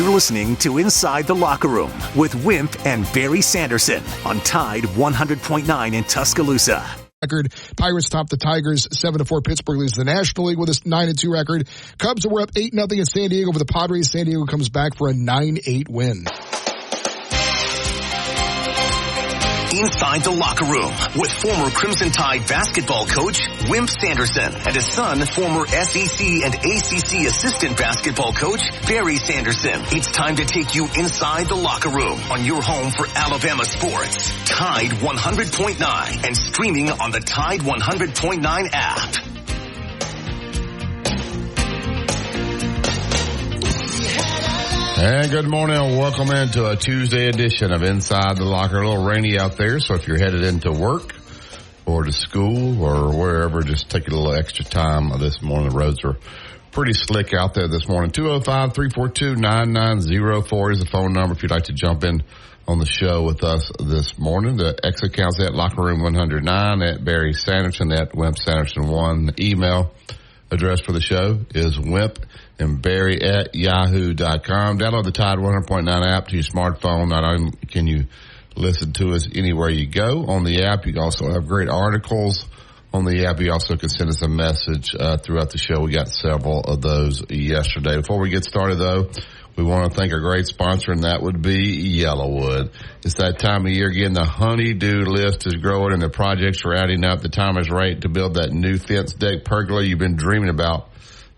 You're listening to Inside the Locker Room with Wimp and Barry Sanderson on Tide 100.9 in Tuscaloosa. Record. Pirates top the Tigers 7-4. Pittsburgh leads the National League with a 9-2 record. Cubs were up 8-0 in San Diego over the Padres. San Diego comes back for a 9-8 win. Inside the Locker Room with former Crimson Tide basketball coach Wimp Sanderson and his son, former SEC and ACC assistant basketball coach Barry Sanderson. It's time to take you inside the locker room on your home for Alabama sports. Tide 100.9 and streaming on the Tide 100.9 app. And good morning and welcome into a Tuesday edition of Inside the Locker. A little rainy out there, so if you're headed into work or to school or wherever, just take a little extra time this morning. The roads are pretty slick out there this morning. 205-342-9904 is the phone number if you'd like to jump in on the show with us this morning. The X account's at Locker Room 109, at Barry Sanderson, at Wimp Sanderson1. The email address for the show is Wimp and Barry at yahoo.com. Download the Tide 100.9 app to your smartphone. Not only can you listen to us anywhere you go on the app, you can also have great articles on the app. You also can send us a message throughout the show. We got several of those yesterday. Before we get started, though, we want to thank our great sponsor, and that would be Yellowwood. It's that time of year again. The honey-do list is growing, and the projects are adding up. The time is right to build that new fence deck pergola you've been dreaming about.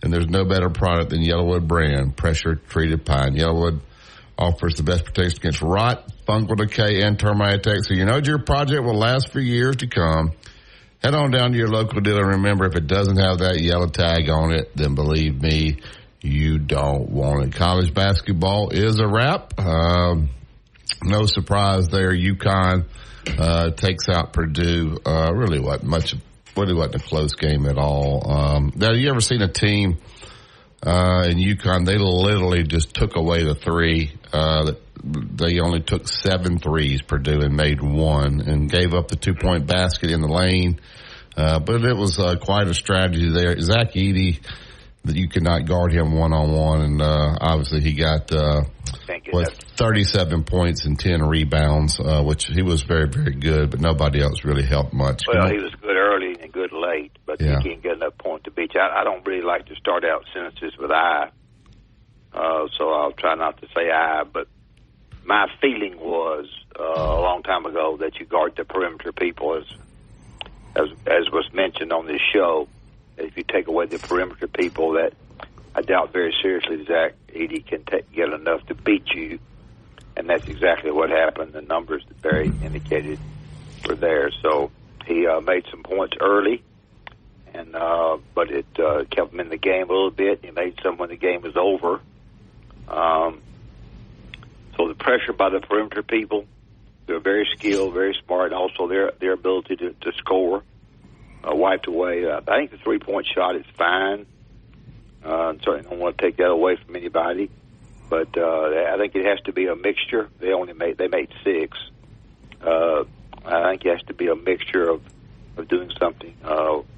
And there's no better product than Yellowwood brand pressure-treated pine. Yellowwood offers the best protection against rot, fungal decay, and termite attacks. So you know your project will last for years to come. Head on down to your local dealer. Remember, if it doesn't have that yellow tag on it, then believe me, you don't want it. College basketball is a wrap. No surprise there. UConn takes out Purdue. Really wasn't a close game at all. Now, you ever seen a team in UConn? They literally just took away the three. They only took 7 threes, Purdue, and made 1, and gave up the 2-point basket in the lane. But it was quite a strategy there. Zach Edey, that you could not guard him one-on-one, and obviously he got 37 points and 10 rebounds, which he was very, very good, but nobody else really helped much. Well, he was good early and good late, but he can't get enough point to beat you. I don't really like to start out sentences with I, so I'll try not to say I, but my feeling was a long time ago that you guard the perimeter people, as was mentioned on this show. If you take away the perimeter people, that I doubt very seriously Zach Edey can get enough to beat you, and that's exactly what happened. The numbers that Barry indicated were there. So he made some points early, and but it kept him in the game a little bit. He made some when the game was over. So the pressure by the perimeter people, they're very skilled, very smart, and also their ability to score wiped away. I think the three-point shot is fine. Certainly don't want to take that away from anybody, but I think it has to be a mixture. They made 6. I think it has to be a mixture of doing something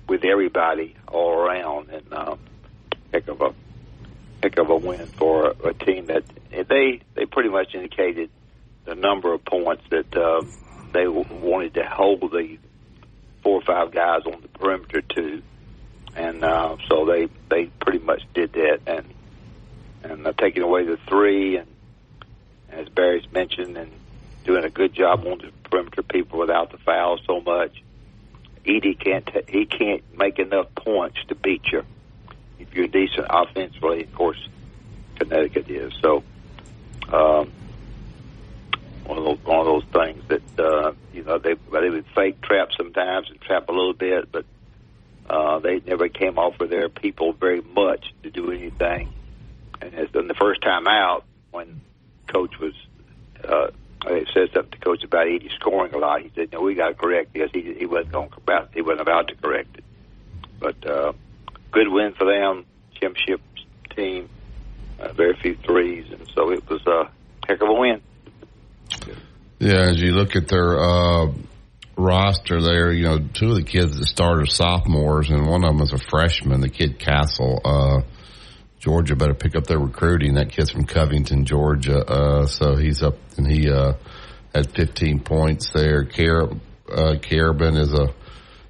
with everybody all around, and heck of a win for a team that they pretty much indicated the number of points that they wanted to hold the 4 or 5 guys on the perimeter to, and so they pretty much did that, and taking away the 3, and as Barry's mentioned, and doing a good job on the perimeter people without the foul so much. Edey can't make enough points to beat you if you're decent offensively. Of course, Connecticut is. So one of those things that they would fake trap sometimes and trap a little bit, but they never came off of their people very much to do anything. And the first time out, when Coach was I said something to Coach about Edey scoring a lot, he said, "No, we got to correct this." He wasn't about to correct it. But good win for them, championship team, very few threes, and so it was a heck of a win. Yeah, as you look at their roster there, 2 of the kids that started are sophomores, and one of them is a freshman, the kid Castle. Georgia better pick up their recruiting. That kid's from Covington, Georgia. So he's up, and he had 15 points there. Carabin is a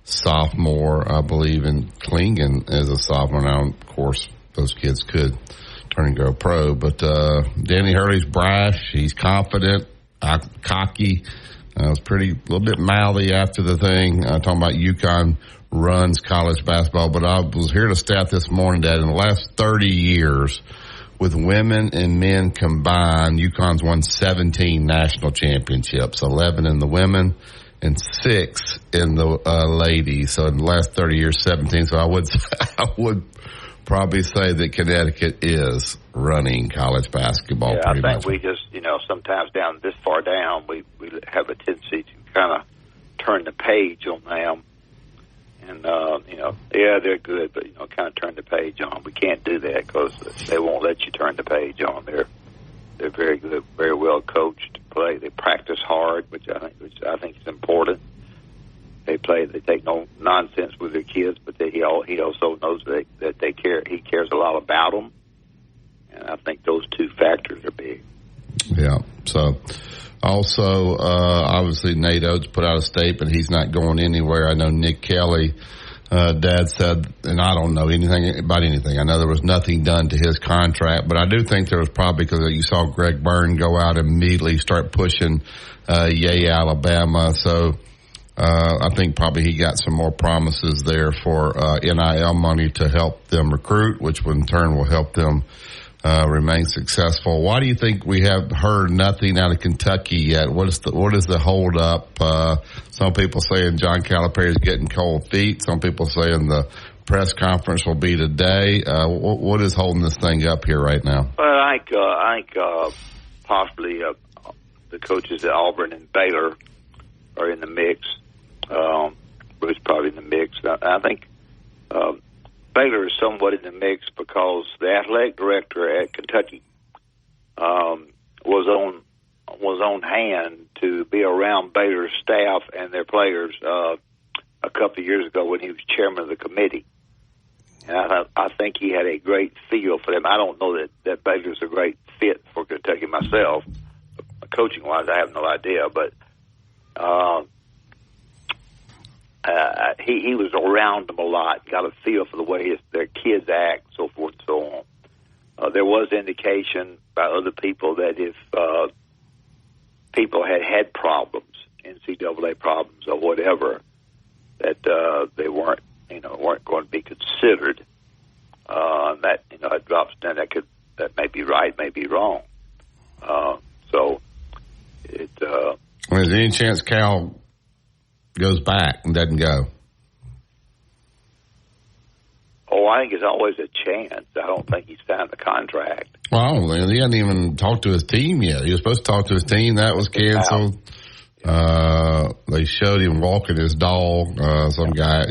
sophomore, I believe, and Klingen is a sophomore. Now, of course, those kids could turn and go pro. But Danny Hurley's brash. He's confident, cocky. Was a little bit mouthy after the thing. Talking about UConn runs college basketball. But I was here to stat this morning that in the last 30 years, with women and men combined, UConn's won 17 national championships, 11 in the women and 6 in the ladies. So in the last 30 years, 17. So I would probably say that Connecticut is running college basketball. Yeah, I think we just, sometimes down this far down, we have a tendency to kind of turn the page on them. And, they're good, but, kind of turn the page on. We can't do that because they won't let you turn the page on. They're very good, very well coached. They practice hard, which I think is important. They take no nonsense with their kids, but he also knows that they care. He cares a lot about them, and I think those two factors are big. Yeah. So, also, obviously, Nate Oates put out a statement. He's not going anywhere. I know Nick Kelly, Dad said, and I don't know anything about anything. I know there was nothing done to his contract, but I do think there was probably because you saw Greg Byrne go out and immediately start pushing Yay, Alabama. So, I think probably he got some more promises there for NIL money to help them recruit, which in turn will help them remain successful. Why do you think we have heard nothing out of Kentucky yet? What is the hold up? Some people saying John Calipari is getting cold feet. Some people saying the press conference will be today. What is holding this thing up here right now? Well, I think possibly the coaches at Auburn and Baylor are in the mix. Bruce probably in the mix. I think Baylor is somewhat in the mix because the athletic director at Kentucky was on hand to be around Baylor's staff and their players a couple of years ago when he was chairman of the committee. And I think he had a great feel for them. I don't know that Baylor's a great fit for Kentucky myself. Coaching-wise, I have no idea, but he was around them a lot, got a feel for the way their kids act, so forth and so on. There was indication by other people that if people had problems, NCAA problems or whatever, that they weren't going to be considered. That it drops down. That may be right, may be wrong. Is there any chance Cal goes back and doesn't go? Oh, I think there's always a chance. I don't think he's signed the contract. Well, he hadn't even talked to his team yet. He was supposed to talk to his team. That was canceled. They showed him walking his dog. Some guy,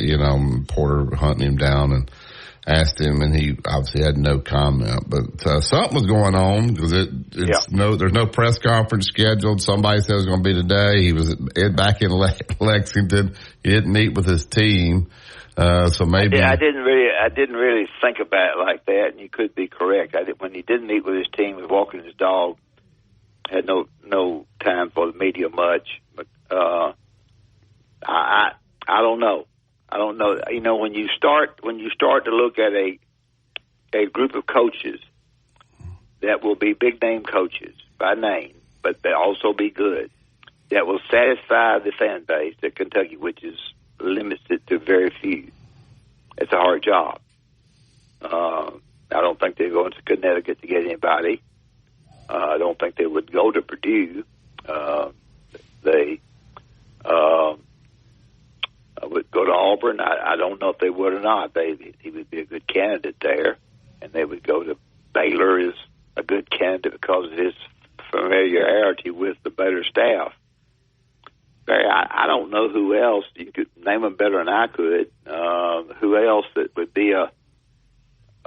Porter hunting him down and asked him, and he obviously had no comment. But something was going on because there's no press conference scheduled. Somebody said it was going to be today. He was back in Lexington. He didn't meet with his team. So maybe I didn't really think about it like that, and you could be correct. When he didn't meet with his team, he was walking his dog. Had no time for the media much, but I don't know. I don't know. When you start to look at a group of coaches that will be big name coaches by name, but they also be good, that will satisfy the fan base at Kentucky, which is limited to very few. It's a hard job. I don't think they're going to Connecticut to get anybody. I don't think they would go to Purdue. They would go to Auburn. I don't know if they would or not. He would be a good candidate there, and they would go to Baylor is a good candidate because of his familiarity with the Baylor staff. Barry, I don't know who else. You could name them better than I could. Who else that would be a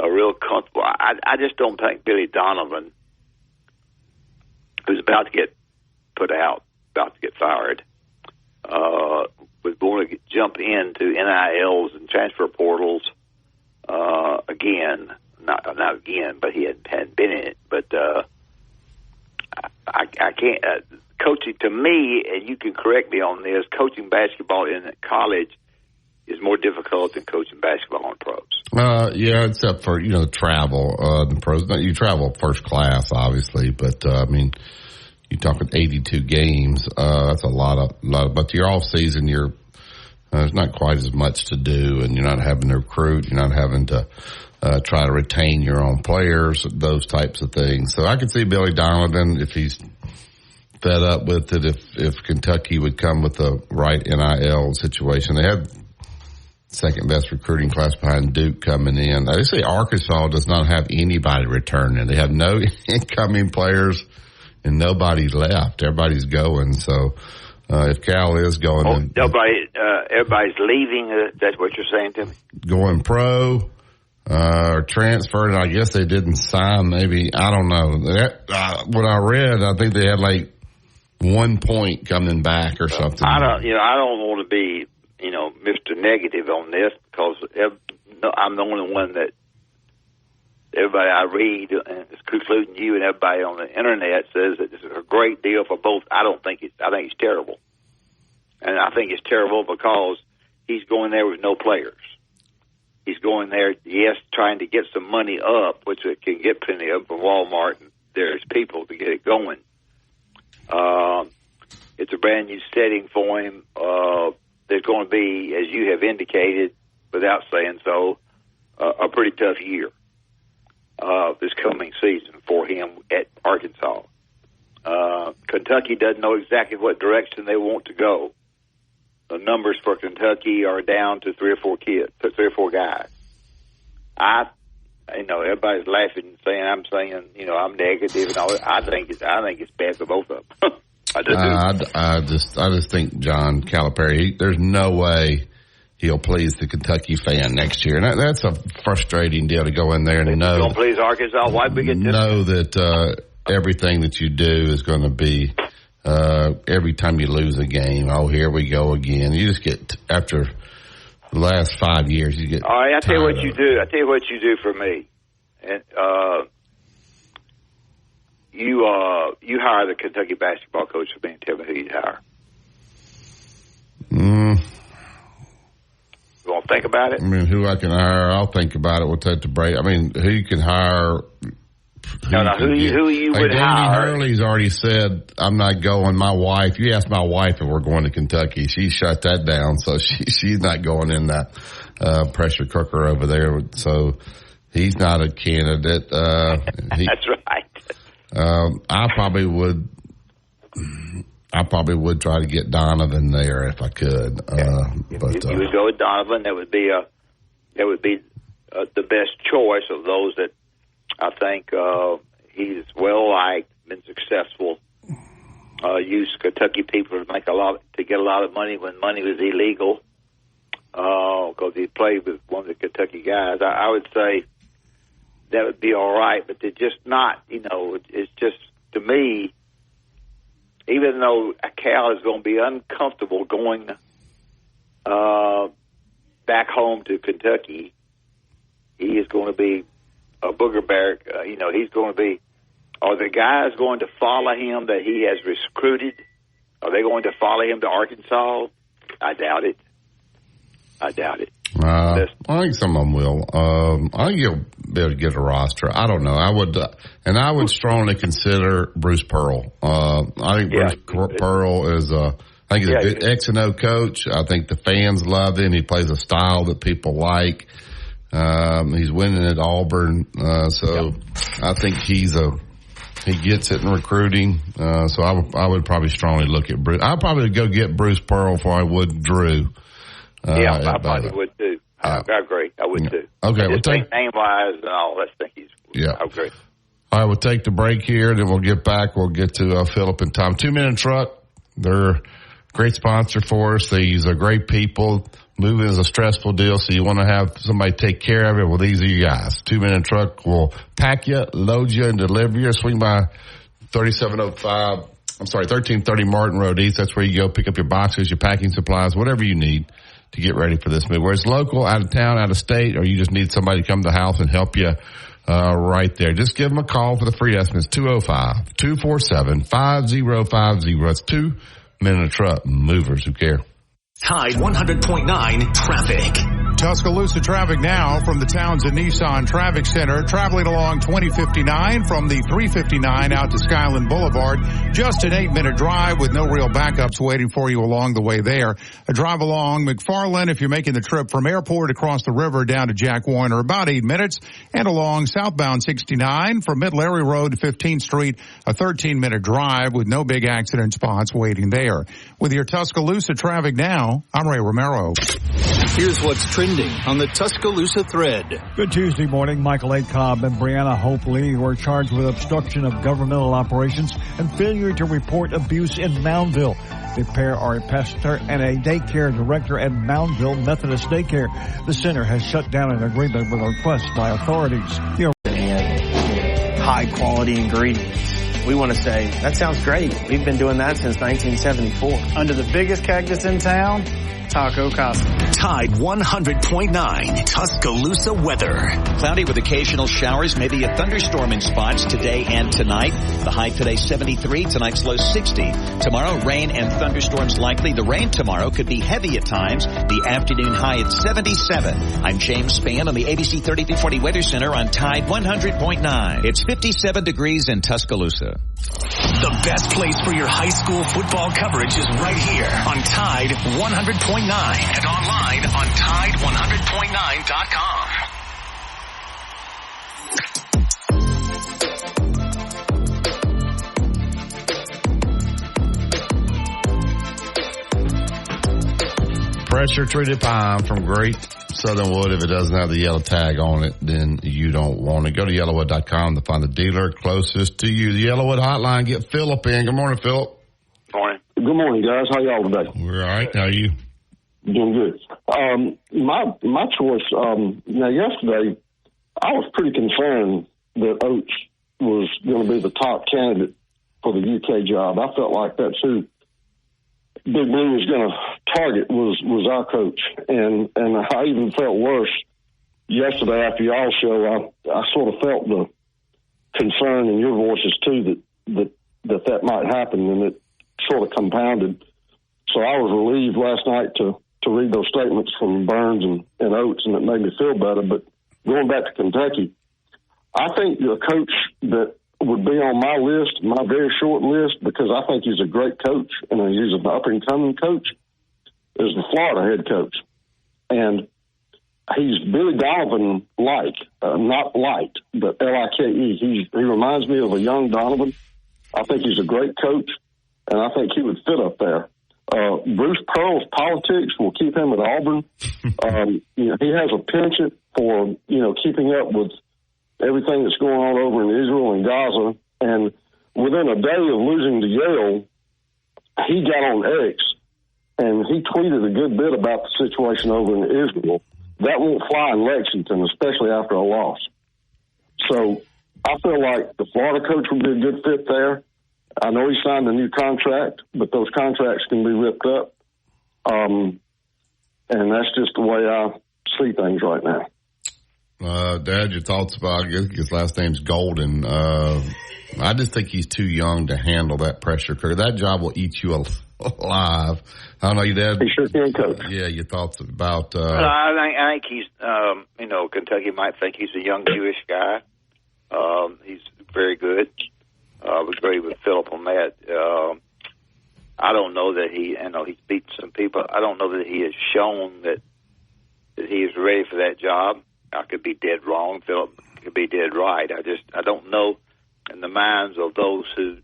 real comfortable? I just don't think Billy Donovan, who's about to get put out, about to get fired, was going to jump into NILs and transfer portals again. not again, but he hadn't been in it. But I can't. Coaching, to me, and you can correct me on this, coaching basketball in college is more difficult than coaching basketball in pros. Yeah, except for, travel. The pros, you travel first class, obviously, but you're talking 82 games. That's a lot of. But your off season, there's not quite as much to do, and you're not having to recruit. You're not having to try to retain your own players, those types of things. So I could see Billy Donovan, if he's fed up with it, if Kentucky would come with the right NIL situation. They had second best recruiting class behind Duke coming in. They say Arkansas does not have anybody returning. They have no incoming players and nobody's left. Everybody's going. So if Cal is going, everybody's leaving. That's what you're saying to me. Going pro or transferred. I guess they didn't sign. Maybe, I don't know. What I read, I think they had like 1 point coming back or something. I don't want to be, Mr. Negative on this, because I'm the only one that everybody I read, including you and everybody on the internet, says that this is a great deal for both. I think it's terrible. And I think it's terrible because he's going there with no players. He's going there, yes, trying to get some money up, which it can get plenty of from Walmart, and there's people to get it going. It's a brand new setting for him. There's going to be, as you have indicated, without saying so, a pretty tough year this coming season for him at Arkansas. Kentucky doesn't know exactly what direction they want to go. The numbers for Kentucky are down to 3 or 4 guys. Everybody's laughing and saying I'm negative and all that. I think it's bad for both of them. I just think John Calipari, there's no way he'll please the Kentucky fan next year, and that's a frustrating deal to go in there and know. Don't please Arkansas. Why we get know that everything that you do is going to be every time you lose a game. Oh, here we go again. You just get after the last 5 years. You get. All right, I tell you what you do. I tell you what you do for me, and you hire the Kentucky basketball coach for me and tell me who you hire. You want to think about it? Who I can hire, I'll think about it. We'll take the break. Who you can hire. Who you would hire. Hurley's already said, I'm not going. My wife, you asked my wife if we're going to Kentucky. She shut that down, so she's not going in that pressure cooker over there. So he's not a candidate. That's right. I probably would try to get Donovan there if I could. But you would go with Donovan. That would be the best choice of those that I think he's well liked, been successful. Used Kentucky people to get a lot of money when money was illegal. Because he played with one of the Kentucky guys. I would say that would be all right, but they're just not. It's just, to me, even though Cal is going to be uncomfortable going back home to Kentucky, he is going to be a booger bear. He's going to be. Are the guys going to follow him that he has recruited? Are they going to follow him to Arkansas? I doubt it. I think some of them will. I think you'll be able to get a roster. I don't know. I would strongly consider Bruce Pearl. I think Bruce Pearl is a good X and O coach. I think the fans love him. He plays a style that people like. He's winning at Auburn, so I think he gets it in recruiting. So I would probably strongly look at Bruce. I'd probably go get Bruce Pearl before I would Drew. I probably would too. I agree. I would too. Okay, we'll take name-wise and all. I think he's. I agree. All right, we'll take the break here, then we'll get back. We'll get to Philip and Tom. 2 Minute Truck. They're a great sponsor for us. These are great people. Moving is a stressful deal, so you want to have somebody take care of it. Well, these are you guys. 2 Minute Truck will pack you, load you, and deliver you. Swing by 1330 Martin Road East. That's where you go pick up your boxes, your packing supplies, whatever you need to get ready for this move. Whether it's local, out of town, out of state, or you just need somebody to come to the house and help you right there. Just give them a call for the free estimates, 205-247-5050. It's 2 men in a truck movers who care. Tide 100.9 traffic. Tuscaloosa traffic now from the Townsend Nissan Traffic Center, traveling along 2059 from the 359 out to Skyland Boulevard. Just an 8-minute drive with no real backups waiting for you along the way there. A drive along McFarland if you're making the trip from Airport across the river down to Jack Warner, about 8 minutes. And along southbound 69 from Mid-Larry Road to 15th Street, a 13-minute drive with no big accident spots waiting there. With your Tuscaloosa traffic now, I'm Ray Romero. Here's what's trending on the Tuscaloosa thread. Good Tuesday morning. Michael A. Cobb and Brianna Hope Lee were charged with obstruction of governmental operations and failure to report abuse in Moundville. The pair are a pastor and a daycare director at Moundville Methodist Daycare. The center has shut down an agreement with a request by authorities. High quality ingredients. We want to say, that sounds great. We've been doing that since 1974. Under the biggest cactus in town, Taco Casa. Tide 100.9 Tuscaloosa weather. Cloudy with occasional showers, maybe a thunderstorm in spots today and tonight. The high today 73, tonight's low 60. Tomorrow, rain and thunderstorms likely. The rain tomorrow could be heavy at times. The afternoon high at 77. I'm James Spann on the ABC 3240 Weather Center on Tide 100.9. It's 57 degrees in Tuscaloosa. The best place for your high school football coverage is right here on Tide 100.9 and online on Tide100.9.com. Pressure treated pine from Great Southern Wood. If it doesn't have the yellow tag on it, then you don't want it. Go to yellowwood.com to find the dealer closest to you. The Yellowwood hotline. Get Philip in. Good morning, Philip. Morning. Good morning, guys. How y'all today? We're all right. How are you? Doing good. My choice, now yesterday, I was pretty concerned that Oates was going to be the top candidate for the UK job. I felt like that's who Big Blue was going to target was our coach. And I even felt worse yesterday after y'all's show. I sort of felt the concern in your voices too that might happen, and it sort of compounded. So I was relieved last night to read those statements from Burns and Oates, and it made me feel better. But going back to Kentucky, I think a coach that would be on my list, my very short list, because I think he's a great coach and he's an up-and-coming coach, is the Florida head coach. And he's Billy Donovan-like, not light, but L-I-K-E. He reminds me of a young Donovan. I think he's a great coach, and I think he would fit up there. Bruce Pearl's politics will keep him at Auburn. He has a penchant for, keeping up with everything that's going on over in Israel and Gaza. And within a day of losing to Yale, he got on X and he tweeted a good bit about the situation over in Israel. That won't fly in Lexington, especially after a loss. So I feel like the Florida coach would be a good fit there. I know he signed a new contract, but those contracts can be ripped up. And that's just the way I see things right now. Dad, your thoughts about, I guess his last name's Golden. I just think he's too young to handle that pressure. That job will eat you alive. I don't know, your dad. He sure can, coach. Yeah, your thoughts about. I think he's, Kentucky might think he's a young Jewish guy. He's very good. I would agree with Philip on that. I don't know that he's beat some people. I don't know that he has shown that he is ready for that job. I could be dead wrong. Philip could be dead right. I don't know in the minds of those who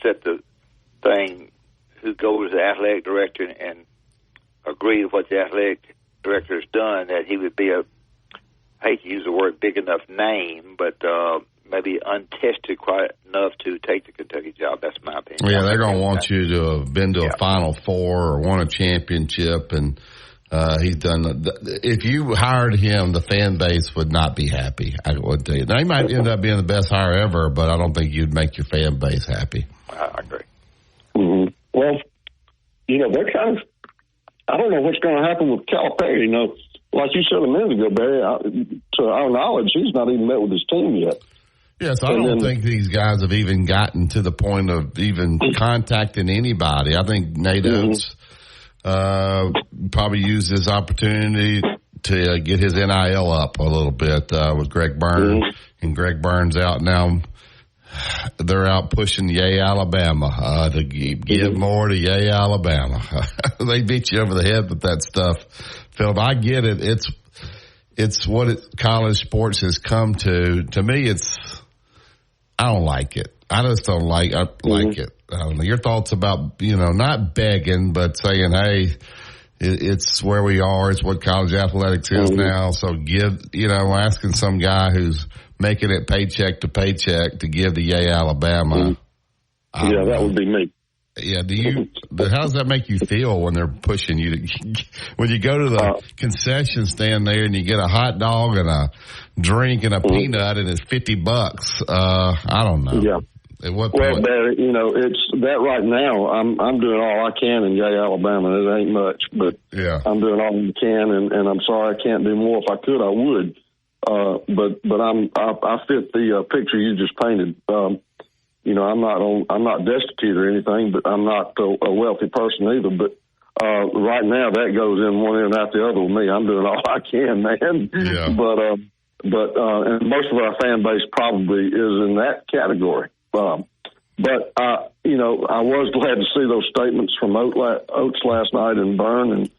set the thing, who go to the athletic director and agree with what the athletic director has done, that he would be I hate to use the word big enough name, but maybe untested quite enough to take the Kentucky job. That's my opinion. Yeah, they're going to want you to have been to a Final Four or won a championship, and he's done. If you hired him, the fan base would not be happy. I would tell you. Now, he might end up being the best hire ever, but I don't think you'd make your fan base happy. I agree. Mm-hmm. Well, they're kind of. I don't know what's going to happen with Calipari. like you said a minute ago, Barry, to our knowledge, he's not even met with his team yet. Yes, I don't think these guys have even gotten to the point of even contacting anybody. I think Nate Oates probably used this opportunity to get his NIL up a little bit with Greg Burns. And Greg Burns out now. They're out pushing Yay, Alabama to give more to Yay, Alabama. They beat you over the head with that stuff, Philip. I get it. It's what college sports has come to. To me, I don't like it. I just don't like it. I don't know. Your thoughts about, not begging, but saying, hey, it's where we are. It's what college athletics is now. So asking some guy who's making it paycheck to paycheck to give to Yay, Alabama. That would be me. Yeah. How does that make you feel when they're pushing you when you go to the concession stand there and you get a hot dog and a drink and a peanut and it's $50? I don't know. Yeah. At what point? Well, Barry, it's that right now. I'm doing all I can in Yay, Alabama. It ain't much, but I'm doing all I can, and I'm sorry I can't do more. If I could, I would. But I fit the picture you just painted. I'm not destitute or anything, but I'm not a wealthy person either. But right now, that goes in one ear and out the other with me. I'm doing all I can, man. Yeah. But and most of our fan base probably is in that category. But I was glad to see those statements from Oates last night in Bern,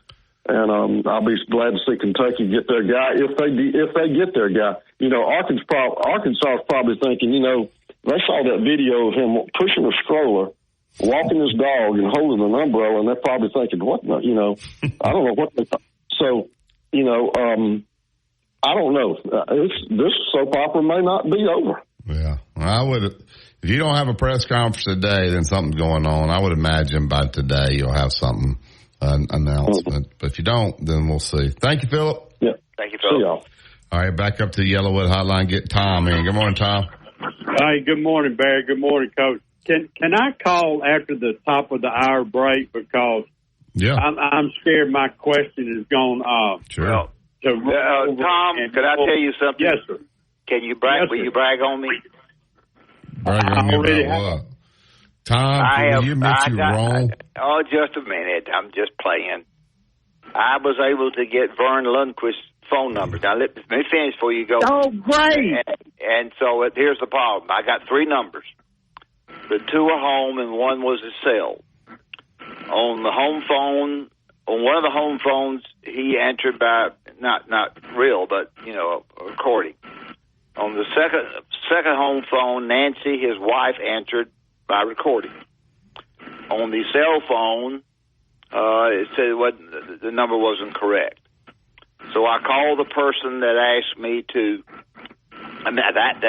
and I'll be glad to see Kentucky get their guy if they get their guy. Arkansas is probably thinking, they saw that video of him pushing a stroller, walking his dog, and holding an umbrella, and they're probably thinking, what? I don't know what they thought. So, I don't know. This soap opera may not be over. Yeah, I would. If you don't have a press conference today, then something's going on. I would imagine by today you'll have something announcement. But if you don't, then we'll see. Thank you, Philip. Yeah. Thank you, Philip. See y'all. All right, back up to the Yellowwood Hotline. Get Tom in. Good morning, Tom. Hey, good morning, Barry. Good morning, Coach. Can I call after the top of the hour break because I'm scared my question is gone off. Sure. Well, Tom, can I tell you something? Yes, sir. Can you brag? Yes, will you brag on me? Brag on me about what? Tom, you admit you wrong? Just a minute. I'm just playing. I was able to get Vern Lundquist's phone number. Now, let me finish before you go. Oh, great. And so here's the problem. I got 3 numbers. The 2 are home and 1 was a cell. On the home phone, on one of the home phones, he answered by, not real, but, a recording. On the second home phone, Nancy, his wife, answered by recording. On the cell phone, it said the number wasn't correct. So I called the person that asked me that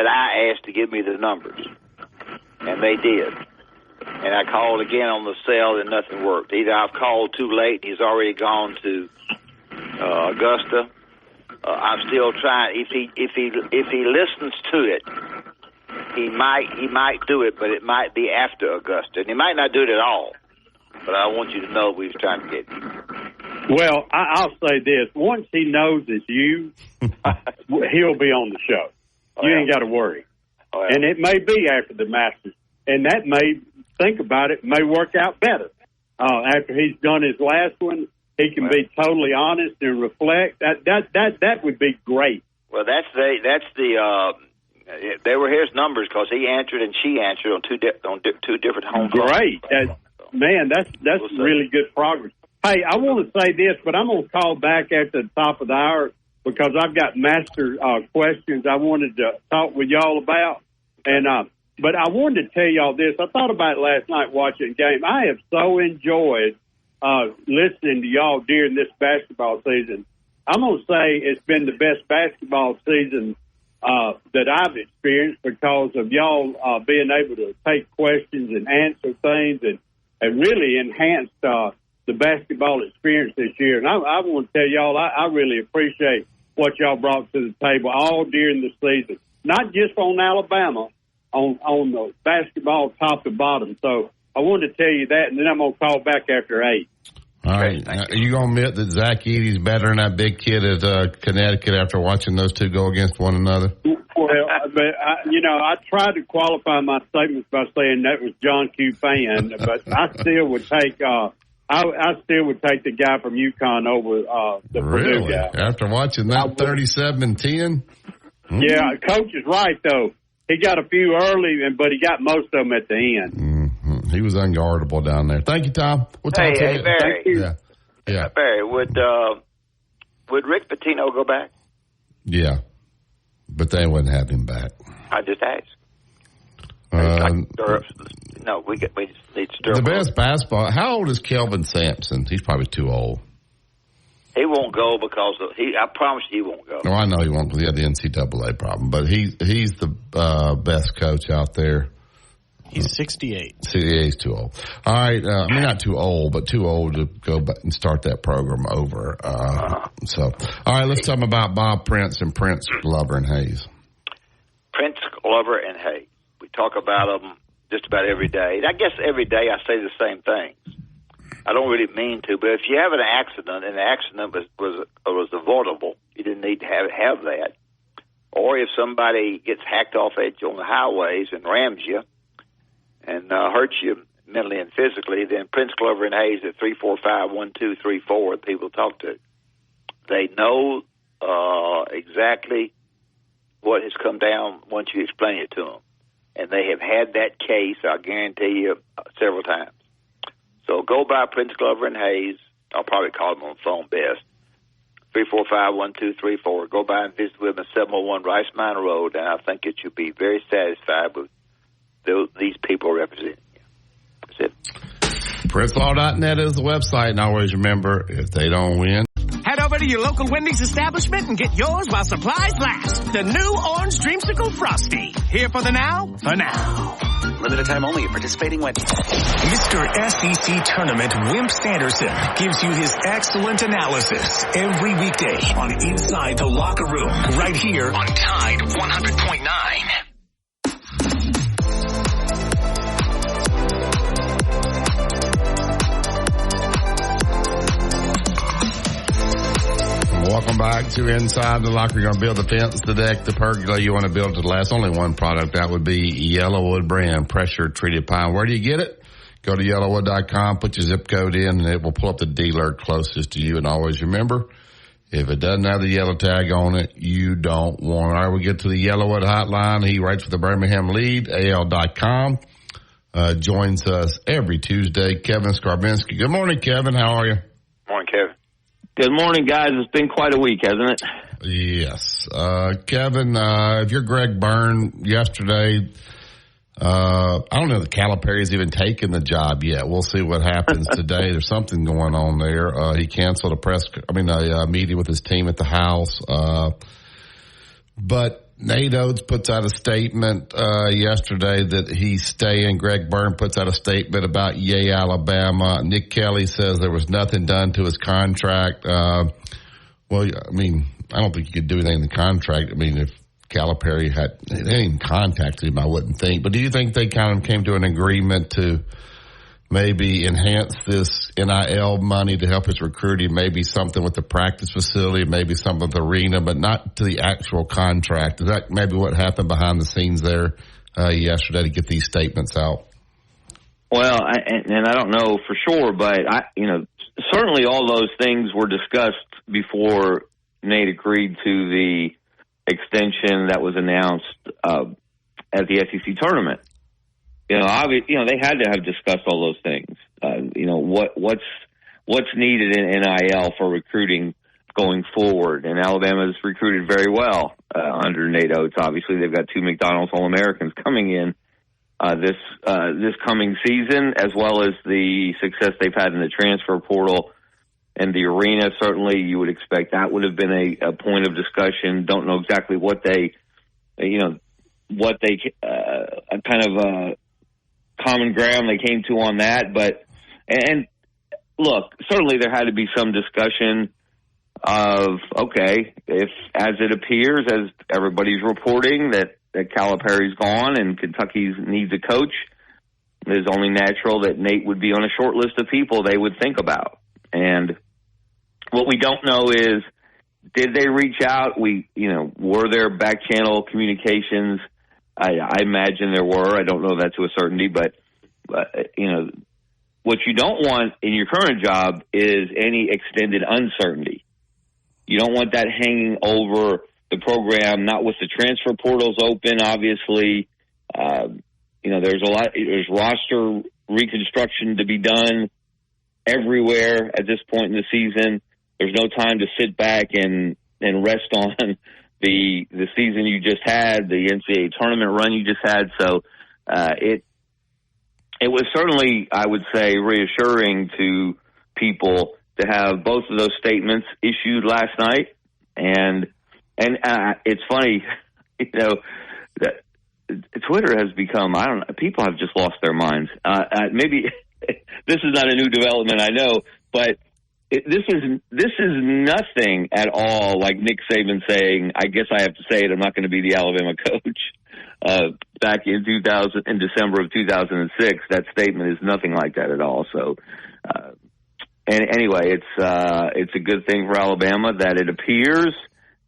I asked to give me the numbers, and they did. And I called again on the cell, and nothing worked. Either I've called too late, he's already gone to Augusta. I'm still trying. If he listens to it, he might do it, but it might be after Augusta, and he might not do it at all. But I want you to know we was trying to get you. Well, I'll say this: once he knows it's you, he'll be on the show. You ain't got to worry. And it may be after the Masters, and that may may work out better after he's done his last one. He can be totally honest and reflect. That would be great. Well, that's the. They were his numbers because he answered and she answered on two different home phones. Great, man. That's really good progress. Hey, I want to say this, but I'm going to call back at the top of the hour because I've got master questions I wanted to talk with y'all about. And but I wanted to tell y'all this. I thought about it last night watching the game. I have so enjoyed listening to y'all during this basketball season. I'm going to say it's been the best basketball season that I've experienced because of y'all being able to take questions and answer things and really enhanced the basketball experience this year. And I want to tell y'all, I really appreciate what y'all brought to the table all during the season, not just on Alabama, on the basketball top to bottom. So I wanted to tell you that, and then I'm going to call back after 8. All right. Are you going to admit that Zach Edey's better than that big kid at Connecticut after watching those two go against one another? Well, but I tried to qualify my statements by saying that was John Q. Fan, but I still would take I still would take the guy from UConn over the Purdue guy. After watching that 37-10? Yeah, coach is right, though. He got a few early, but he got most of them at the end. Mm-hmm. He was unguardable down there. Thank you, Tom. We'll talk to you. Barry. Yeah. Barry, would Rick Pitino go back? Yeah, but they wouldn't have him back. I just asked. No, we just need to stir the best basketball. How old is Kelvin Sampson? He's probably too old. He won't go because I promise you he won't go. No, I know he won't because he had the NCAA problem. But he's the best coach out there. He's 68. He's too old. All right. Not too old, but too old to go back and start that program over. So, all right, let's talk about Bob Prince and Prince, Glover, and Hayes. Prince, Glover, and Hayes. We talk about them just about every day. And I guess every day I say the same things. I don't really mean to, but if you have an accident and the accident was avoidable, you didn't need to have that. Or if somebody gets hacked off edge on the highways and rams you and hurts you mentally and physically, then Prince, Glover, and Hayes at 345-1234 people talk to. They know exactly what has come down once you explain it to them. And they have had that case, I guarantee you, several times. So go by Prince, Glover, and Hayes. I'll probably call them on the phone best. 345-1234. Go by and visit with them at 701 Rice Mine Road, and I think that you'll be very satisfied with these people representing you. That's it. PrinceLaw.net is the website, and always remember, if they don't win. Head over to your local Wendy's establishment and get yours while supplies last. The new Orange Dreamsicle Frosty. Here for the now, for now. Limited time only at participating Wendy's. Mr. SEC Tournament Wimp Sanderson gives you his excellent analysis every weekday on Inside the Locker Room, right here on Tide 100.9. Welcome back to Inside the Locker. You're going to build the fence, the deck, the pergola. You want to build to the last. Only one product. That would be Yellowwood brand pressure treated pine. Where do you get it? Go to yellowwood.com, put your zip code in, and it will pull up the dealer closest to you. And always remember, if it doesn't have the yellow tag on it, you don't want it. All right, we get to the Yellowwood hotline. He writes for the Birmingham Lead, AL.com. Joins us every Tuesday, Kevin Skarbinski. Good morning, Kevin. How are you? Morning, Kevin. Good morning, guys. It's been quite a week, hasn't it? Yes. Kevin, if you're Greg Byrne yesterday, I don't know if Calipari's even taken the job yet. We'll see what happens today. There's something going on there. He canceled a meeting with his team at the house. But Nate Oates puts out a statement yesterday that he's staying. Greg Byrne puts out a statement about Yay, Alabama. Nick Kelly says there was nothing done to his contract. I don't think you could do anything in the contract. If Calipari they didn't even contact him, I wouldn't think. But do you think they kind of came to an agreement to maybe enhance this NIL money to help his recruiting, maybe something with the practice facility, maybe something with the arena, but not to the actual contract? Is that maybe what happened behind the scenes there yesterday to get these statements out? Well, I don't know for sure, but certainly all those things were discussed before Nate agreed to the extension that was announced at the SEC tournament. They had to have discussed all those things. What's needed in NIL for recruiting going forward, and Alabama's recruited very well under Nate Oates. Obviously, they've got 2 McDonald's All-Americans coming in this coming season, as well as the success they've had in the transfer portal and the arena. Certainly, you would expect that would have been a point of discussion. Don't know exactly what they common ground they came to on that, and look, certainly there had to be some discussion of, okay, if, as it appears, as everybody's reporting, that Calipari's gone and Kentucky needs a coach, it is only natural that Nate would be on a short list of people they would think about. And what we don't know is, did they reach out? Were there back channel communications? I imagine there were. I don't know that to a certainty, but what you don't want in your current job is any extended uncertainty. You don't want that hanging over the program, not with the transfer portals open, obviously. There's roster reconstruction to be done everywhere at this point in the season. There's no time to sit back and rest on the season you just had, the NCAA tournament run you just had. So it was certainly, I would say, reassuring to people to have both of those statements issued last night. And it's funny, that Twitter has become, people have just lost their minds. Maybe this is not a new development, I know, but this is nothing at all like Nick Saban saying, I guess I have to say it, I'm not going to be the Alabama coach. Back in December of 2006, that statement is nothing like that at all. So, anyway, it's a good thing for Alabama that it appears,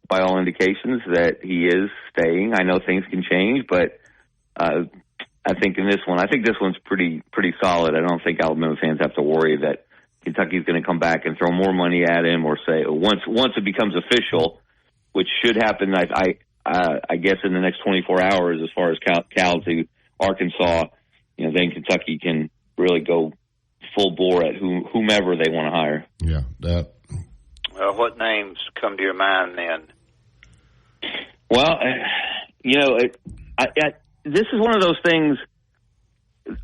by all indications, that he is staying. I know things can change, but I think this one's pretty solid. I don't think Alabama fans have to worry that Kentucky's going to come back and throw more money at him, or say once it becomes official, which should happen, I guess in the next 24 hours, as far as Cal to Arkansas, then Kentucky can really go full bore at whomever they want to hire. Yeah, that. What names come to your mind then? Well, this is one of those things.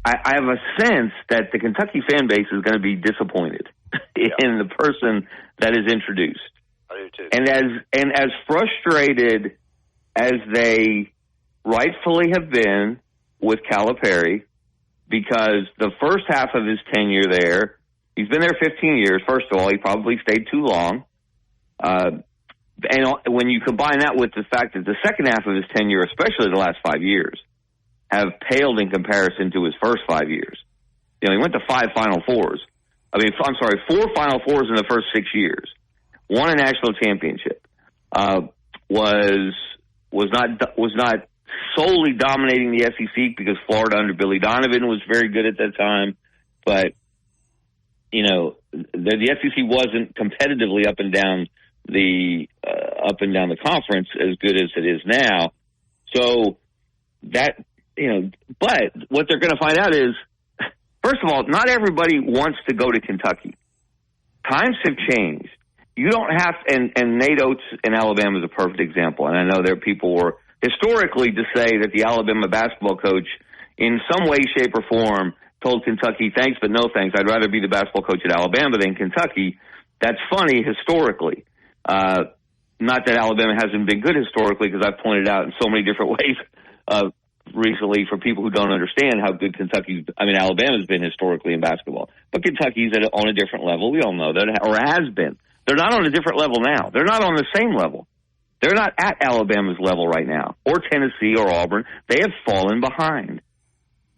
I have a sense that the Kentucky fan base is going to be disappointed in the person that is introduced. I do too. And as frustrated as they rightfully have been with Calipari, because the first half of his tenure there, he's been there 15 years. First of all, he probably stayed too long. And when you combine that with the fact that the second half of his tenure, especially the last 5 years, have paled in comparison to his first 5 years. He went to 5 Final Fours. 4 Final Fours in the first 6 years. Won a national championship. Was not solely dominating the SEC because Florida under Billy Donovan was very good at that time, but the SEC wasn't competitively up and down the conference as good as it is now. So that. But what they're going to find out is, first of all, not everybody wants to go to Kentucky. Times have changed. You don't have, and Nate Oates in Alabama is a perfect example. And I know there people were historically to say that the Alabama basketball coach, in some way, shape, or form, told Kentucky, thanks, but no thanks. I'd rather be the basketball coach at Alabama than Kentucky. That's funny historically. Not that Alabama hasn't been good historically, because I've pointed out in so many different ways recently for people who don't understand how good Alabama's been historically in basketball. But Kentucky's on a different level. We all know that, or has been. They're not on a different level now. They're not on the same level. They're not at Alabama's level right now, or Tennessee or Auburn. They have fallen behind.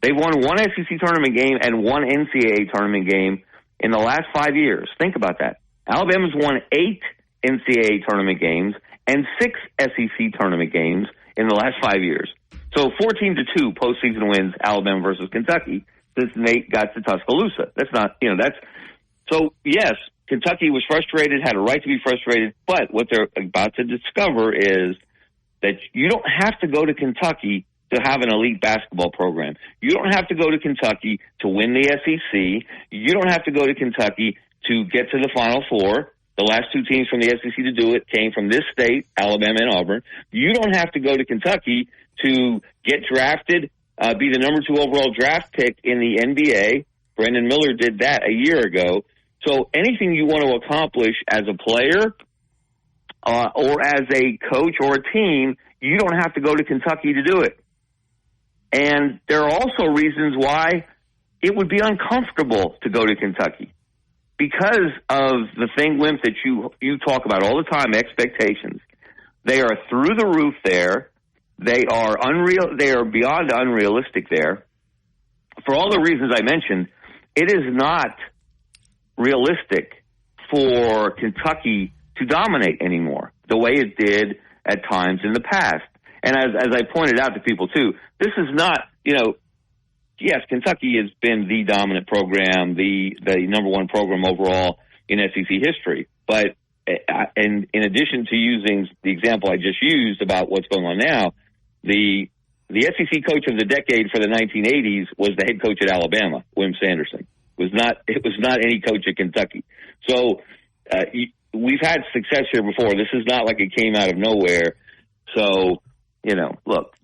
They've won 1 SEC tournament game and 1 NCAA tournament game in the last 5 years. Think about that. Alabama's won 8 NCAA tournament games and 6 SEC tournament games in the last 5 years. So 14-2 postseason wins, Alabama versus Kentucky, since Nate got to Tuscaloosa. So yes, Kentucky was frustrated, had a right to be frustrated, but what they're about to discover is that you don't have to go to Kentucky to have an elite basketball program. You don't have to go to Kentucky to win the SEC. You don't have to go to Kentucky to get to the Final Four. The last 2 teams from the SEC to do it came from this state, Alabama and Auburn. You don't have to go to Kentucky to get drafted, be the number 2 overall draft pick in the NBA. Brendan Miller did that a year ago. So anything you want to accomplish as a player or as a coach or a team, you don't have to go to Kentucky to do it. And there are also reasons why it would be uncomfortable to go to Kentucky. Because of the thing, Wimp, that you talk about all the time, expectations. They are through the roof there. They are unreal. They are beyond unrealistic there. For all the reasons I mentioned, it is not realistic for Kentucky to dominate anymore the way it did at times in the past. And as I pointed out to people too, this is not, yes, Kentucky has been the dominant program, the number one program overall in SEC history. But in addition to using the example I just used about what's going on now, the SEC coach of the decade for the 1980s was the head coach at Alabama, Wimp Sanderson. It was not any coach at Kentucky. So we've had success here before. This is not like it came out of nowhere. So, look,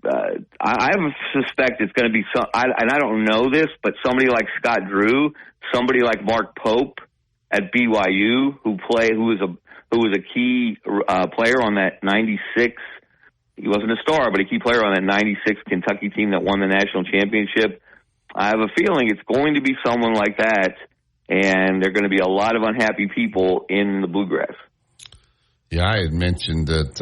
I suspect it's going to be and I don't know this, but somebody like Scott Drew, somebody like Mark Pope at BYU, who was a key player on that 96. He wasn't a star, but a key player on that 96 Kentucky team that won the national championship. I have a feeling it's going to be someone like that, and there are going to be a lot of unhappy people in the Bluegrass. Yeah, I had mentioned that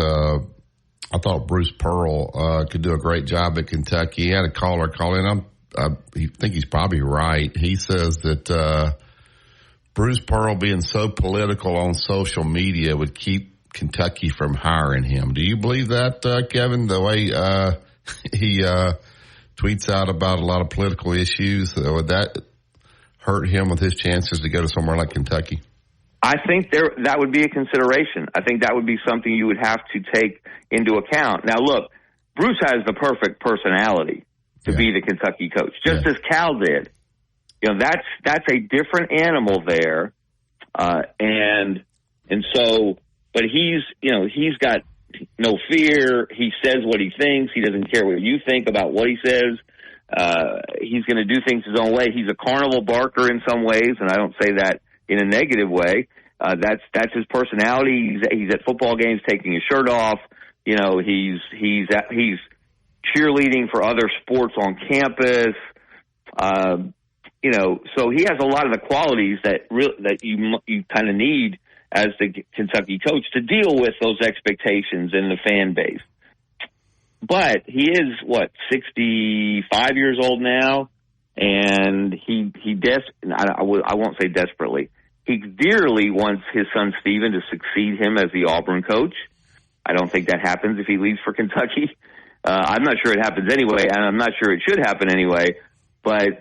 I thought Bruce Pearl could do a great job at Kentucky. He had a caller call in. I think he's probably right. He says that Bruce Pearl being so political on social media would keep Kentucky from hiring him. Do you believe that, Kevin, the way he tweets out about a lot of political issues? Would that hurt him with his chances to go to somewhere like Kentucky? I think that would be a consideration. I think that would be something you would have to take into account. Now, look, Bruce has the perfect personality to be the Kentucky coach, just as Cal did. That's a different animal there, and so. But he's got no fear. He says what he thinks. He doesn't care what you think about what he says. He's going to do things his own way. He's a carnival barker in some ways, and I don't say that in a negative way. That's his personality. He's at football games taking his shirt off. He's cheerleading for other sports on campus. So he has a lot of the qualities that you kind of need as the Kentucky coach to deal with those expectations in the fan base. But he is, 65 years old now, and I won't say desperately, he dearly wants his son Stephen to succeed him as the Auburn coach. I don't think that happens if he leaves for Kentucky. I'm not sure it happens anyway, and I'm not sure it should happen anyway, but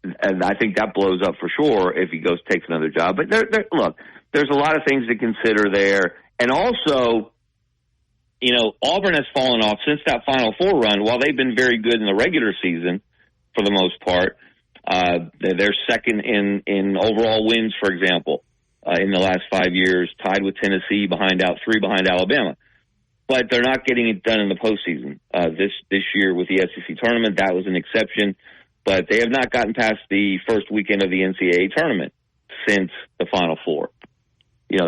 I think that blows up for sure if he takes another job. But look, there's a lot of things to consider there. And also, Auburn has fallen off since that Final Four run. While they've been very good in the regular season, for the most part, they're second in overall wins, for example, in the last 5 years, tied with Tennessee, three behind Alabama. But they're not getting it done in the postseason. This year with the SEC tournament, that was an exception. But they have not gotten past the first weekend of the NCAA tournament since the Final Four.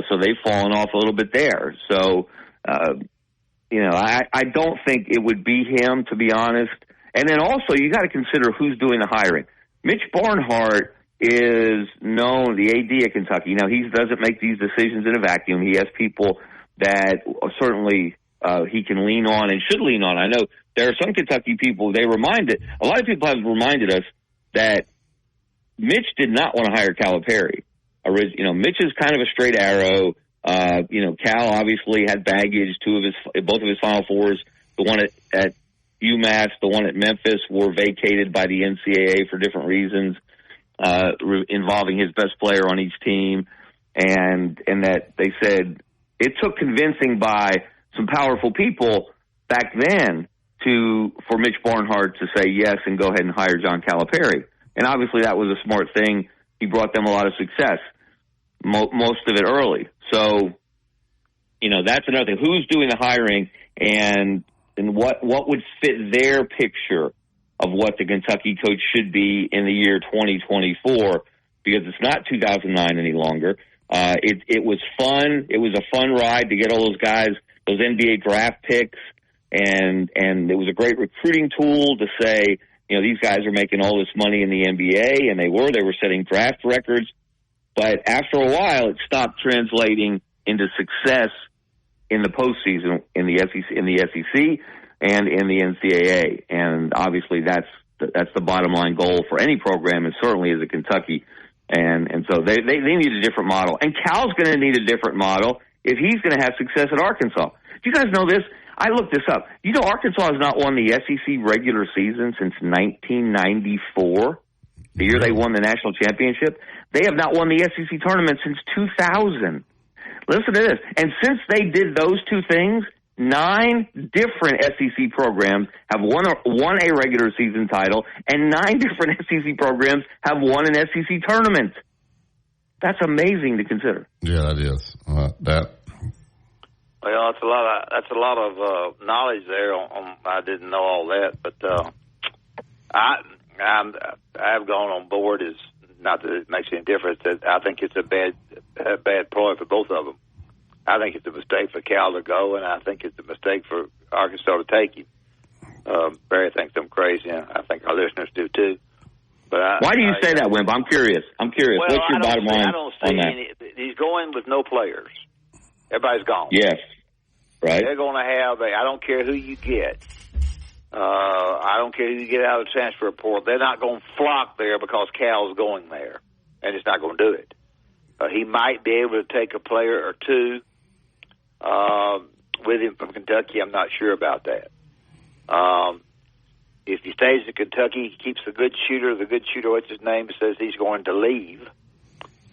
So they've fallen off a little bit there. So, I don't think it would be him, to be honest. And then also, you got to consider who's doing the hiring. Mitch Barnhart is known, the AD at Kentucky. Now, he doesn't make these decisions in a vacuum. He has people that certainly he can lean on and should lean on. I know there are some Kentucky people, a lot of people have reminded us that Mitch did not want to hire Calipari. Mitch is kind of a straight arrow. Cal obviously had baggage. Both of his Final Fours, the one at UMass, the one at Memphis, were vacated by the NCAA for different reasons, involving his best player on each team, and that they said it took convincing by some powerful people back then for Mitch Barnhart to say yes and go ahead and hire John Calipari. And obviously that was a smart thing. He brought them a lot of success, most of it early. So, that's another thing. Who's doing the hiring and what would fit their picture of what the Kentucky coach should be in the year 2024, because it's not 2009 any longer. It was fun. It was a fun ride to get all those guys, those NBA draft picks, and it was a great recruiting tool to say, these guys are making all this money in the NBA, and they were setting draft records. But after a while, it stopped translating into success in the postseason in the SEC and in the NCAA. And obviously that's the bottom line goal for any program, and certainly as a Kentucky, And so they need a different model. And Cal's going to need a different model if he's going to have success at Arkansas. Do you guys know this? I looked this up. You know, Arkansas has not won the SEC regular season since 1994, the year they won the national championship. They have not won the SEC tournament since 2000. Listen to this. And since they did those two things, 9 different SEC programs have won a regular season title, and 9 different SEC programs have won an SEC tournament. That's amazing to consider. Yeah, that is. Well, that's a lot of knowledge there. I didn't know all that, but I've gone on board. Is not that it makes any difference. That I think it's a bad ploy for both of them. I think it's a mistake for Cal to go, and I think it's a mistake for Arkansas to take him. Barry thinks I'm crazy, and I think our listeners do too. But why do you say that, Wimp? I'm curious. Well, what's your bottom line? I don't see any. He's going with no players. Everybody's gone. Yes. Right. They're going to have I don't care who you get. I don't care who you get out of the transfer portal. They're not going to flock there because Cal's going there, and he's not going to do it. He might be able to take a player or two with him from Kentucky. I'm not sure about that. If he stays in Kentucky, he keeps the good shooter. The good shooter, what's his name, says he's going to leave,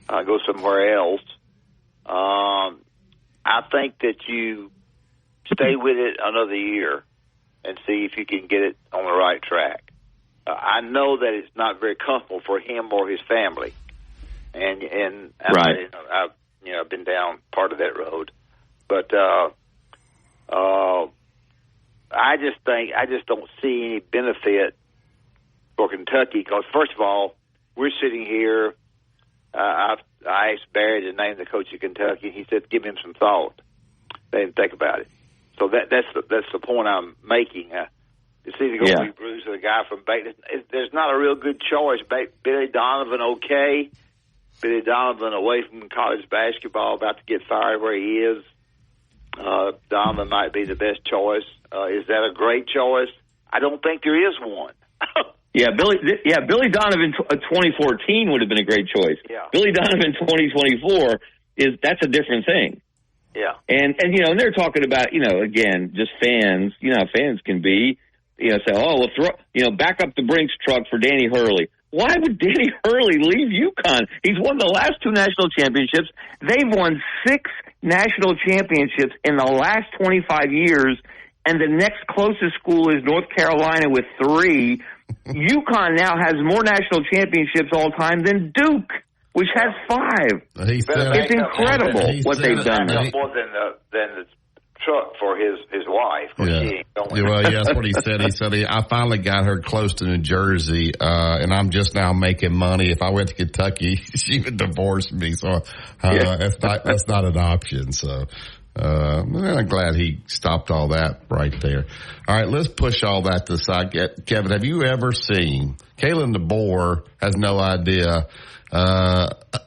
go somewhere else. I think that you stay with it another year and see if you can get it on the right track. I know that it's not very comfortable for him or his family, and right. I've been down part of that road, but I just don't see any benefit for Kentucky because first of all, we're sitting here. I asked Barry to name the coach of Kentucky. He said, "Give him some thought." They didn't think about it. So that's the point I'm making. It's either going to be Bruce or the guy from Baylor. There's not a real good choice. Billy Donovan, okay. Billy Donovan away from college basketball, about to get fired where he is. Donovan might be the best choice. Is that a great choice? I don't think there is one. Billy Donovan 2014 would have been a great choice. Yeah. Billy Donovan 2024 that's a different thing. Yeah. And they're talking about, again, just fans, how fans can be, say, we'll back up the Brinks truck for Danny Hurley. Why would Danny Hurley leave UConn? He's won the last 2 national championships. They've won 6 national championships in the last 25 years, and the next closest school is North Carolina with 3. UConn now has more national championships all time than Duke, which has 5. It's incredible what they've done. More than the truck for his wife. Yeah. Well, that's what he said. He said, I finally got her close to New Jersey, and I'm just now making money. If I went to Kentucky, she would divorce me. So that's not an option. So I'm glad he stopped all that right there. All right, let's push all that to the side. Kevin, have you ever seen Kalen DeBoer has no idea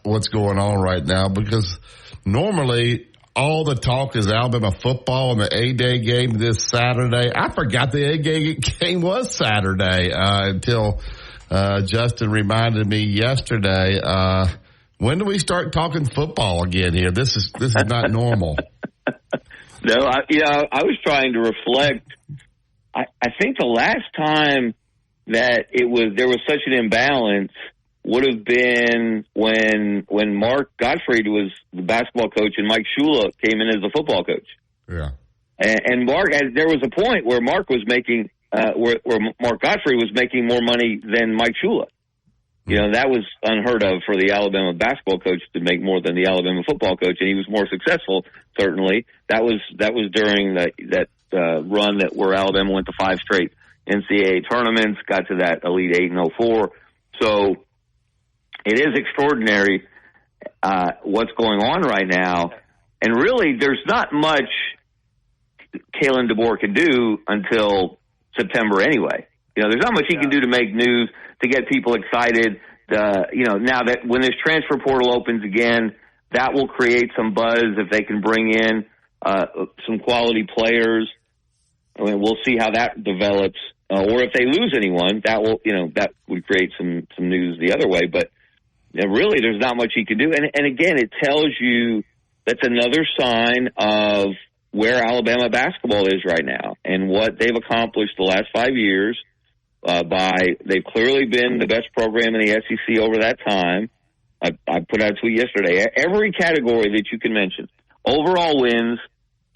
what's going on right now because normally all the talk is Alabama football and the A-Day game this Saturday. I forgot the A-Day game was Saturday until Justin reminded me yesterday. When do we start talking football again here? This is not normal. No, I was trying to reflect. I think the last time that there was such an imbalance would have been when Mark Gottfried was the basketball coach and Mike Shula came in as the football coach. Yeah. And Mark, there was a point where Mark was making, where Mark Gottfried was making more money than Mike Shula. That was unheard of for the Alabama basketball coach to make more than the Alabama football coach, and he was more successful, certainly. That was during that run where Alabama went to 5 straight NCAA tournaments, got to that Elite 8 and 04. So it is extraordinary what's going on right now. And really, there's not much Kalen DeBoer can do until September anyway. There's not much he can do to make news, to get people excited. Now that when this transfer portal opens again, that will create some buzz if they can bring in some quality players. I mean, we'll see how that develops. Or if they lose anyone, that would create some news the other way. But really, there's not much he can do. And again, it tells you that's another sign of where Alabama basketball is right now and what they've accomplished the last 5 years. They've clearly been the best program in the SEC over that time. I put out a tweet yesterday. Every category that you can mention, overall wins,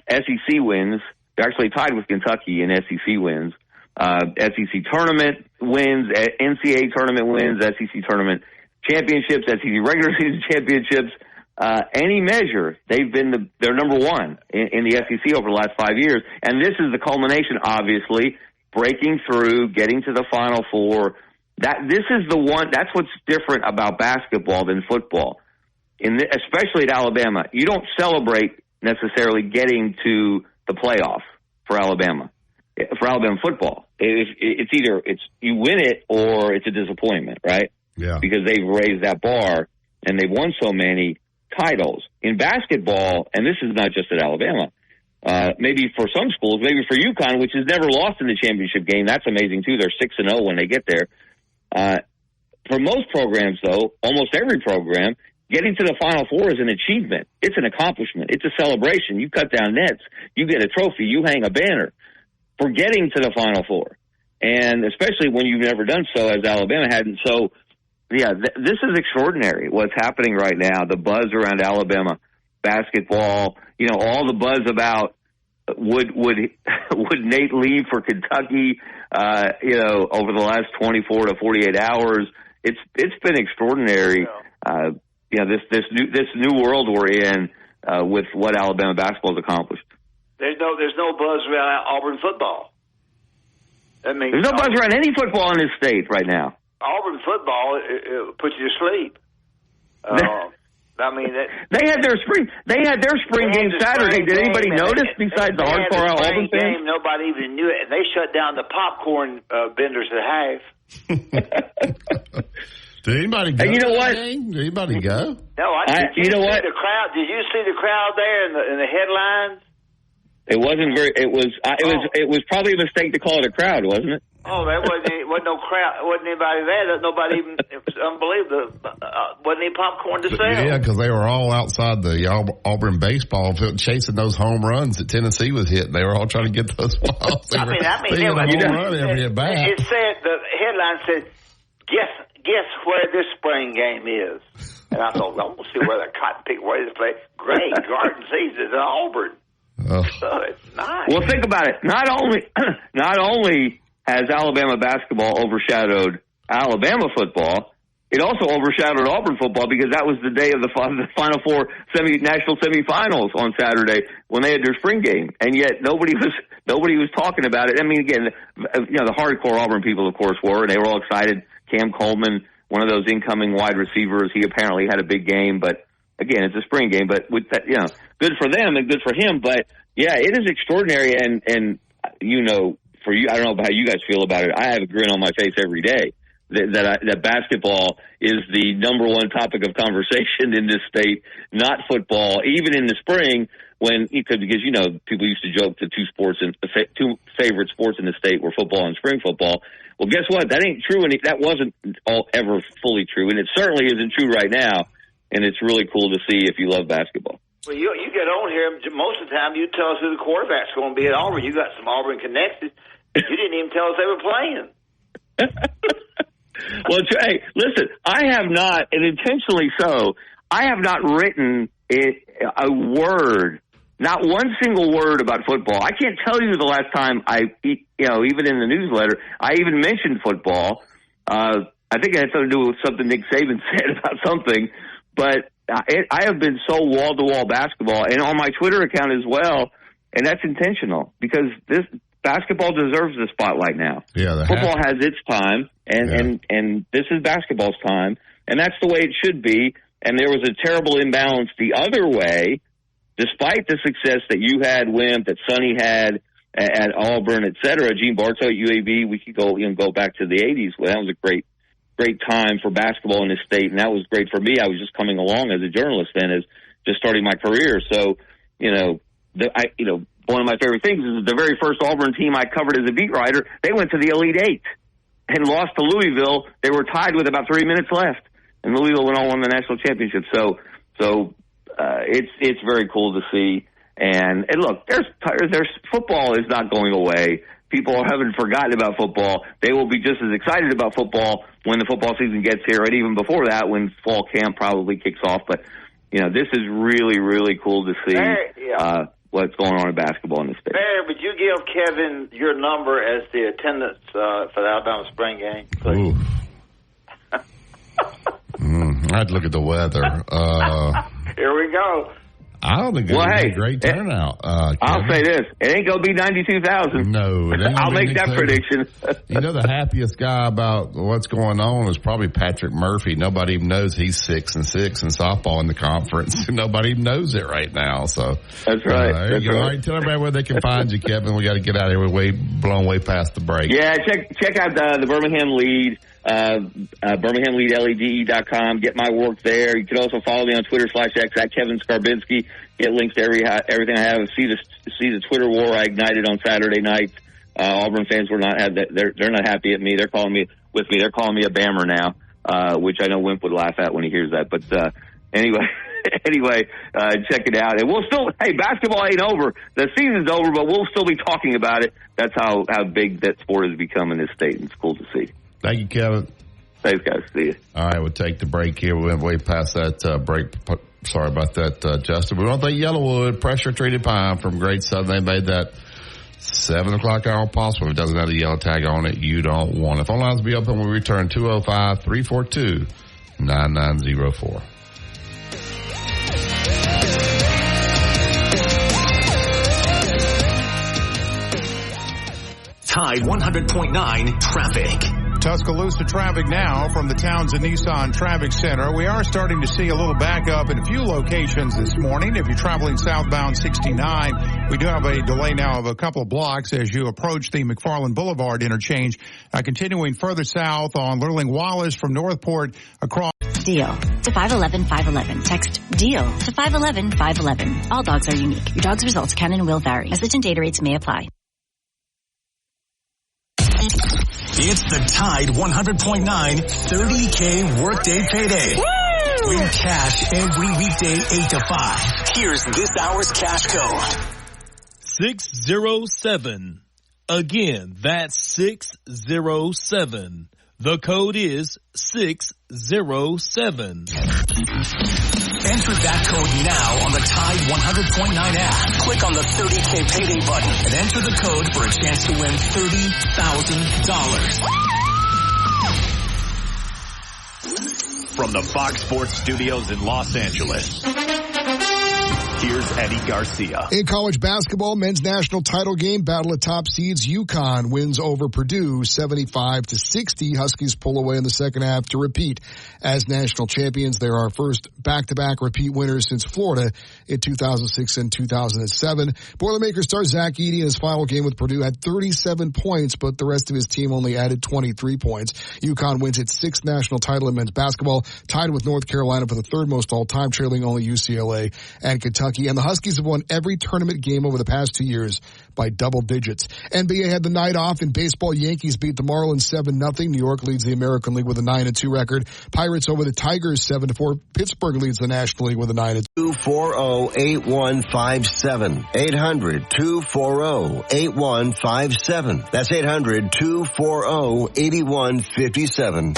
SEC wins, they're actually tied with Kentucky in SEC wins, SEC tournament wins, NCAA tournament wins, SEC tournament championships, SEC regular season championships, any measure, they've been they're number one in the SEC over the last 5 years. And this is the culmination, obviously, breaking through, getting to the Final Four. This is the one. That's what's different about basketball than football, especially at Alabama. You don't celebrate necessarily getting to the playoff for Alabama football. It's either you win it or it's a disappointment, right? Yeah. Because they've raised that bar and they've won so many titles. In basketball, and this is not just at Alabama, maybe for some schools, maybe for UConn, which has never lost in the championship game. That's amazing too. They're 6-0 when they get there. For most programs, though, almost every program, getting to the Final Four is an achievement. It's an accomplishment. It's a celebration. You cut down nets. You get a trophy. You hang a banner for getting to the Final Four. And especially when you've never done so, as Alabama hadn't. So, yeah, this is extraordinary, what's happening right now, the buzz around Alabama basketball, all the buzz about would Nate leave for Kentucky, over the last 24 to 48 hours. It's been extraordinary. This new world we're in with what Alabama basketball has accomplished. There's no buzz around Auburn football. There's no buzz around any football in this state right now. Auburn football it puts you to sleep. They had their spring game Saturday. Did anybody notice besides the hardcore Auburn fans? Nobody even knew it. And they shut down the popcorn vendors at half. Did anybody go? And you know what? Did anybody go? No, did you see the crowd? Did you see the crowd there in the headlines? It wasn't very. It was probably a mistake to call it a crowd, wasn't it? Oh, there wasn't no crowd. Wasn't anybody there. Nobody even. It was unbelievable. Wasn't any popcorn to sell. Yeah, because they were all outside the Auburn baseball field chasing those home runs that Tennessee was hitting. They were all trying to get those balls. They were seeing a home run every at bat. It said, the headline said, "Guess where this spring game is." And I thought, I'm gonna see where the Cotton Pick Raiders play. Great Garden season in Auburn. Oh. So it's nice. Well, think about it. Not only has Alabama basketball overshadowed Alabama football, it also overshadowed Auburn football because that was the day of the Final Four national semifinals on Saturday when they had their spring game, and yet nobody was talking about it. I mean, again, the hardcore Auburn people, of course, were, and they were all excited. Cam Coleman, one of those incoming wide receivers, he apparently had a big game, but again, it's a spring game. But with that, good for them and good for him. But yeah, it is extraordinary, and for you, I don't know how you guys feel about it. I have a grin on my face every day that basketball is the number one topic of conversation in this state, not football, even in the spring because people used to joke the two favorite sports in the state were football and spring football. Well, guess what? That ain't true, and that wasn't ever fully true, and it certainly isn't true right now. And it's really cool to see if you love basketball. Well, you get on here most of the time. You tell us who the quarterback's going to be at Auburn. You got some Auburn connections. You didn't even tell us they were playing. Well, hey, listen, I have not, and intentionally so, I have not written a word, not one single word about football. I can't tell you the last time even in the newsletter, I even mentioned football. I think it had something to do with something Nick Saban said about something, but I have been so wall-to-wall basketball, and on my Twitter account as well, and that's intentional because this basketball deserves the spotlight now. Yeah, football has its time, and this is basketball's time, and that's the way it should be. And there was a terrible imbalance the other way, despite the success that you had, Wimp, that Sonny had at Auburn, et cetera. Gene Bartow at UAB, we could go back to the 80s. Well, that was a great time for basketball in this state, and that was great for me. I was just coming along as a journalist then, as just starting my career. So, one of my favorite things is the very first Auburn team I covered as a beat writer, they went to the Elite Eight and lost to Louisville. They were tied with about 3 minutes left. and Louisville went on the national championship. So it's very cool to see. And look, there's football is not going away. People haven't forgotten about football. They will be just as excited about football when the football season gets here, and even before that, when fall camp probably kicks off. But this is really, really cool to see what's going on in basketball in the state. Barry, would you give Kevin your number as the attendance for the Alabama spring game, please? I'd look at the weather. Here we go. I don't think it's a great turnout. I'll say this. It ain't going to be 92,000. No. I'll make that prediction. The happiest guy about what's going on is probably Patrick Murphy. Nobody even knows he's 6-6 in softball in the conference. Nobody even knows it right now. So that's right. There you go. All right, tell everybody where they can find you, Kevin. We got to get out of here. We're blown way past the break. Yeah, check out the Birmingham Lead. BirminghamLeadLEDE.com. Get my work there. You can also follow me on Twitter /X at Kevin Skarbinski. Get links to everything I have. See the Twitter war I ignited on Saturday night. Auburn fans were not they're not happy at me. They're calling me They're calling me a Bammer now, which I know Wimp would laugh at when he hears that. But anyway, check it out. And we'll still basketball ain't over. The season's over, but we'll still be talking about it. That's how big that sport has become in this state, and it's cool to see. Thank you, Kevin. Thanks, guys. See you. All right, we'll take the break here. We went way past that break. Sorry about that, Justin. We want to thank Yellowwood Pressure Treated Pine from Great Southern. They made that 7 o'clock hour possible. If it doesn't have the yellow tag on it, you don't want it. Phone lines will be open when we return. 205-342-9904. Tide 100.9 traffic. Tuscaloosa traffic now from the Townsend Nissan Traffic Center. We are starting to see a little backup in a few locations this morning. If you're traveling southbound 69, we do have a delay now of a couple of blocks as you approach the McFarland Boulevard interchange. Continuing further south on Lurling Wallace from Northport across. Deal to 511-511. Text DEAL to 511-511. All dogs are unique. Your dog's results can and will vary. Message and data rates may apply. It's the Tide 100.9 30K workday payday. Woo! Win cash every weekday 8 to 5. Here's this hour's cash code. 607. Again, that's 607. The code is 607. Enter that code now on the Tide 100.9 app. Click on the 30K payday button and enter the code for a chance to win $30,000. From the Fox Sports Studios in Los Angeles, here's Eddie Garcia. In college basketball, men's national title game, battle of top seeds. UConn wins over Purdue 75-60. Huskies pull away in the second half to repeat as national champions. They're our first back-to-back repeat winners since Florida in 2006 and 2007. Boilermaker star Zach Edey in his final game with Purdue had 37 points, but the rest of his team only added 23 points. UConn wins its sixth national title in men's basketball, tied with North Carolina for the third most all-time, trailing only UCLA and Kentucky. And the Huskies have won every tournament game over the past 2 years by double digits. NBA had the night off in baseball. Yankees beat the Marlins 7-0. New York leads the American League with a 9-2 record. Pirates over the Tigers 7-4. Pittsburgh leads the National League with a 9-2. 240-8157. 800-240-8157. That's 800-240-8157.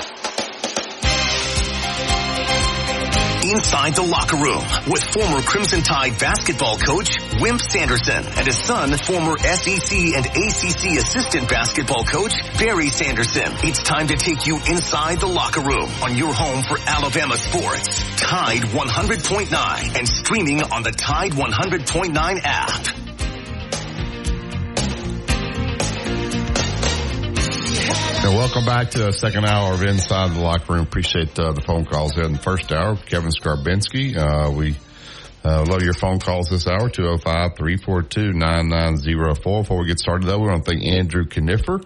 Inside the Locker Room with former Crimson Tide basketball coach Wimp Sanderson and his son, former SEC and ACC assistant basketball coach Barry Sanderson. It's time to take you inside the locker room on your home for Alabama sports. Tide 100.9 and streaming on the Tide 100.9 app. And welcome back to the second hour of Inside the Locker Room. Appreciate the phone calls in the first hour. Kevin Skarbinski. We love your phone calls this hour, 205-342-9904. Before we get started, though, we want to thank Andrew Kniffer.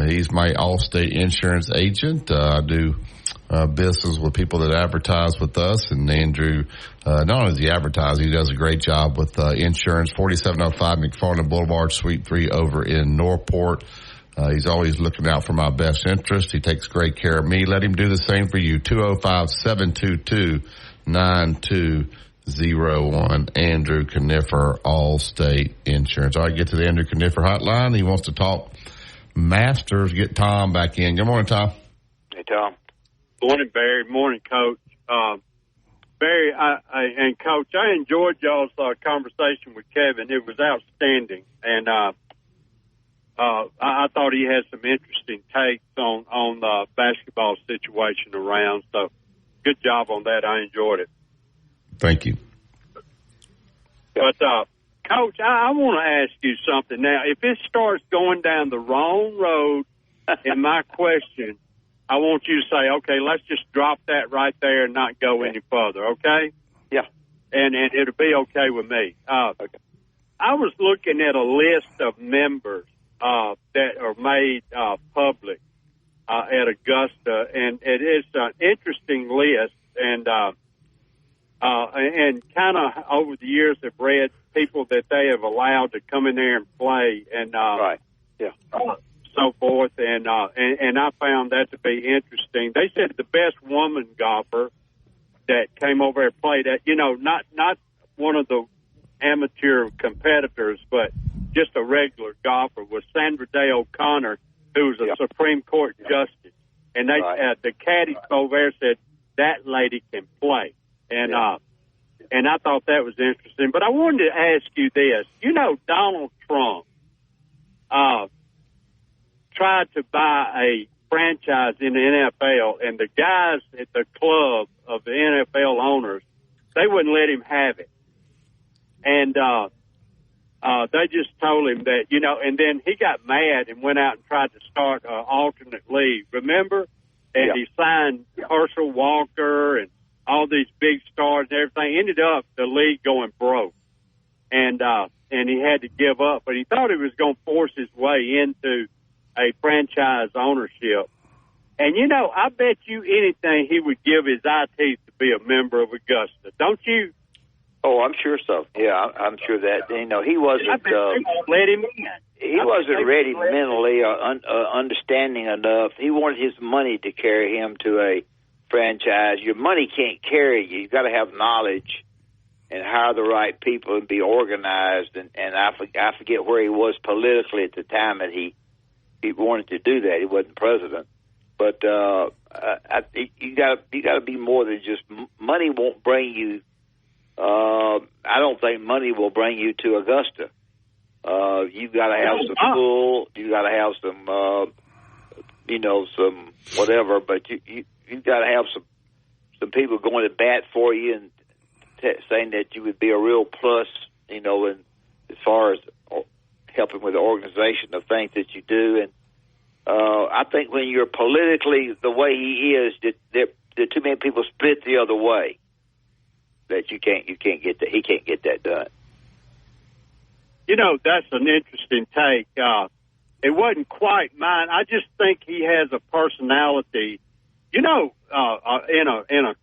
He's my Allstate insurance agent. I do business with people that advertise with us. And Andrew, not only does he advertise, he does a great job with insurance. 4705 McFarland Boulevard, Suite 3 over in Northport. He's always looking out for my best interest. He takes great care of me. Let him do the same for you. 205-722-9201. Andrew Kniffer, Allstate Insurance. All right, get to the Andrew Kniffer hotline. He wants to talk Masters. Get Tom back in. Good morning, Tom. Hey, Tom. Morning, Barry. Morning, Coach. Barry and Coach, I enjoyed y'all's conversation with Kevin. It was outstanding, and I thought he had some interesting takes on the basketball situation around. So, good job on that. I enjoyed it. Thank you. But Coach, I want to ask you something now. If it starts going down the wrong road, in my question, I want you to say, okay, let's just drop that right there and not go any further, okay? Yeah. And it'll be okay with me. Okay. I was looking at a list of members that are made public at Augusta, and it is an interesting list, and kind of over the years have read people that they have allowed to come in there and play, and right, yeah. So forth, and I found that to be interesting. They said the best woman golfer that came over and played at, not one of the amateur competitors, but just a regular golfer, was Sandra Day O'Connor, who was a Supreme Court justice. And they, the caddies over there said that lady can play, and and I thought that was interesting. But I wanted to ask you this: Donald Trump tried to buy a franchise in the NFL, and the guys at the club of the NFL owners, they wouldn't let him have it. And they just told him that, and then he got mad and went out and tried to start an alternate league, remember? And he signed Herschel Walker and all these big stars and everything. Ended up the league going broke. And he had to give up, but he thought he was going to force his way into a franchise ownership. And, I bet you anything he would give his eye teeth to be a member of Augusta. Don't you? Oh, I'm sure so. Yeah, I'm sure that. He wasn't. Let him in. He wasn't ready mentally or understanding enough. He wanted his money to carry him to a franchise. Your money can't carry you. You've got to have knowledge and hire the right people and be organized. And I forget where he was politically at the time that he wanted to do that. He wasn't president, but you got to be more than just money. Won't bring you. I don't think money will bring you to Augusta. You've got to have some pull. You got to have some, some whatever. But you've got to have some people going to bat for you and saying that you would be a real plus. And as far as helping with the organization of things that you do. And I think when you're politically the way he is, that too many people split the other way. That he can't get that done. That's an interesting take. It wasn't quite mine. I just think he has a personality. In a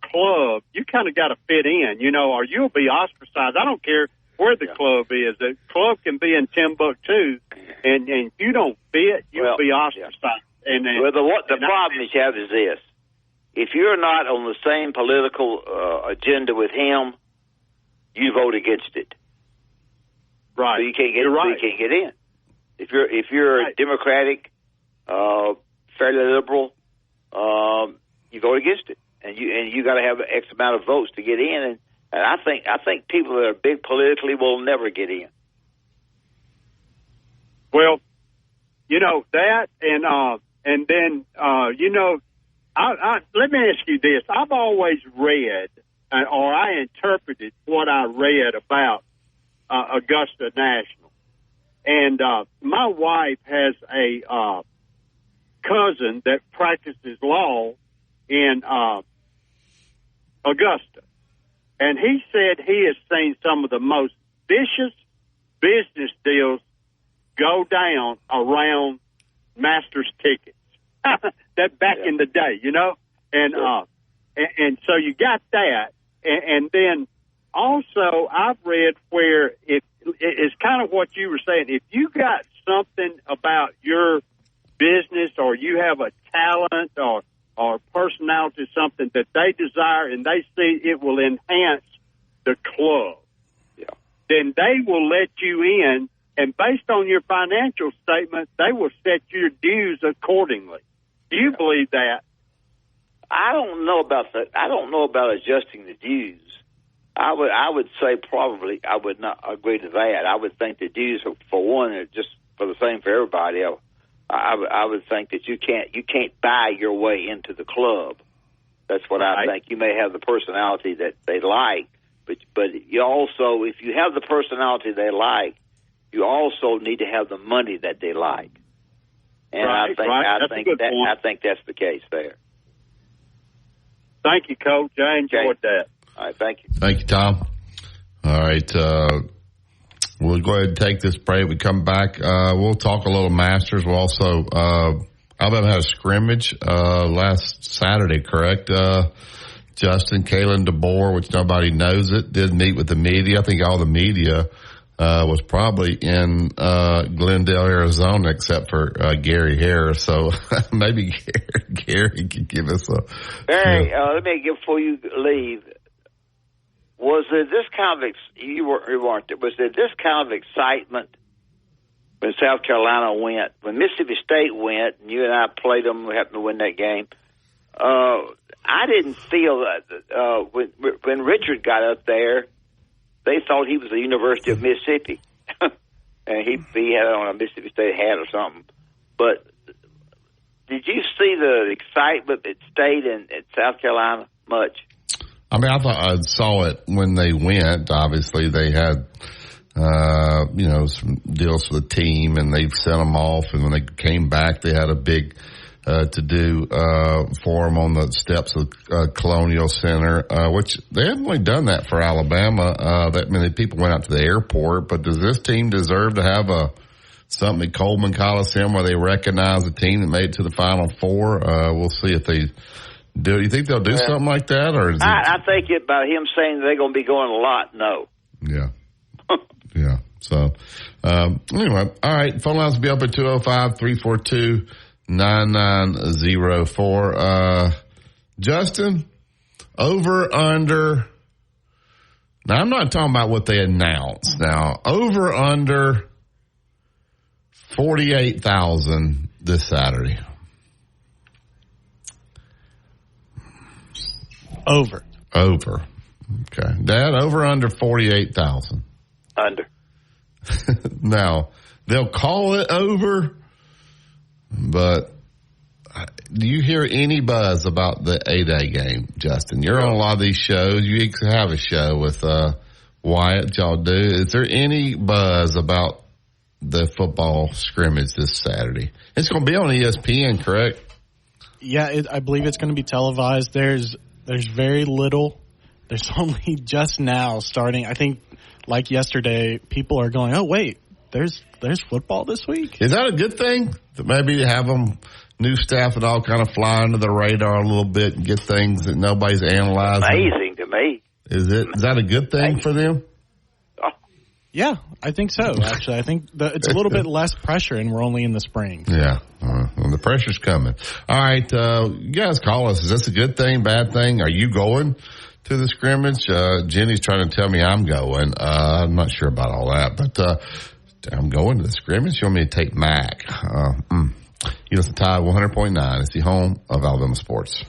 club, you kind of got to fit in, or you'll be ostracized. I don't care where the club is. The club can be in Timbuktu, and if you don't fit, you'll be ostracized. The problem you have is this. If you're not on the same political agenda with him, you vote against it. Right. So you can't get. Right. You can't get in. If you're right. Democratic, fairly liberal, you vote against it, and you got to have X amount of votes to get in. And I think people that are big politically will never get in. Well, that, and then let me ask you this. I've always read, or I interpreted what I read about Augusta National. And my wife has a cousin that practices law in Augusta. And he said he has seen some of the most vicious business deals go down around Masters tickets. That back in the day, and so you got that, and then also I've read where it's kind of what you were saying. If you got something about your business or you have a talent or personality, something that they desire and they see it will enhance the club, then they will let you in, and based on your financial statement, they will set your dues accordingly. Do you believe that? I don't know about that. I don't know about adjusting the dues. I would say probably I would not agree to that. I would think the dues, for one, are just for the same for everybody. I would think that you can't buy your way into the club. That's what I think. You may have the personality that they like, but you also, if you have the personality they like, you also need to have the money that they like. And I think that's the case there. Thank you, Coach. I enjoyed that. All right, thank you. Thank you, Tom. All right, we'll go ahead and take this break. We come back. We'll talk a little Masters. We'll also, Alabama had a scrimmage last Saturday, correct? Justin, Kalen DeBoer, which nobody knows it, did meet with the media. I think all the media was probably in Glendale, Arizona, except for Gary Harris. So maybe Gary could give us a... Barry, let me get before you leave. Was there this kind of was there this kind of excitement when South Carolina went, when Mississippi State went, and you and I played them, we happened to win that game? I didn't feel that when Richard got up there, they thought he was the University of Mississippi, and he had on a Mississippi State hat or something. But did you see the excitement that stayed in South Carolina much? I mean, I saw it when they went. Obviously, they had, some deals for the team, and they sent them off. And when they came back, they had a big to-do for them on the steps of Colonial Center, which they haven't really done that for Alabama. That many people went out to the airport. But does this team deserve to have something at Coleman Coliseum where they recognize a team that made it to the Final Four? We'll see if they... Do you think they'll do something like that, or? I think by him saying they're going to be going a lot, no. Yeah. Yeah. So, anyway, all right. Phone lines will be up at 205-342-9904. Justin, over, under. Now, I'm not talking about what they announced. Now, over, under 48,000 this Saturday. Over. Okay. Dad, over under 48,000. Under. Now, they'll call it over, but do you hear any buzz about the A-Day game, Justin? You're on a lot of these shows. You have a show with Wyatt, y'all do. Is there any buzz about the football scrimmage this Saturday? It's going to be on ESPN, correct? Yeah, I believe it's going to be televised. There's very little. There's only just now starting. I think, like yesterday, people are going, oh, wait, there's football this week? Is that a good thing? That maybe have them, new staff and all, kind of fly under the radar a little bit and get things that nobody's analyzing? Amazing to me. Is that a good thing for them? Yeah, I think so, actually. I think it's a little bit less pressure, and we're only in the spring. Yeah, well, the pressure's coming. All right, you guys call us. Is this a good thing, bad thing? Are you going to the scrimmage? Jenny's trying to tell me I'm going. I'm not sure about all that, but I'm going to the scrimmage. You want me to take Mac? You listen to Tide 100.9. It's the home of Alabama sports.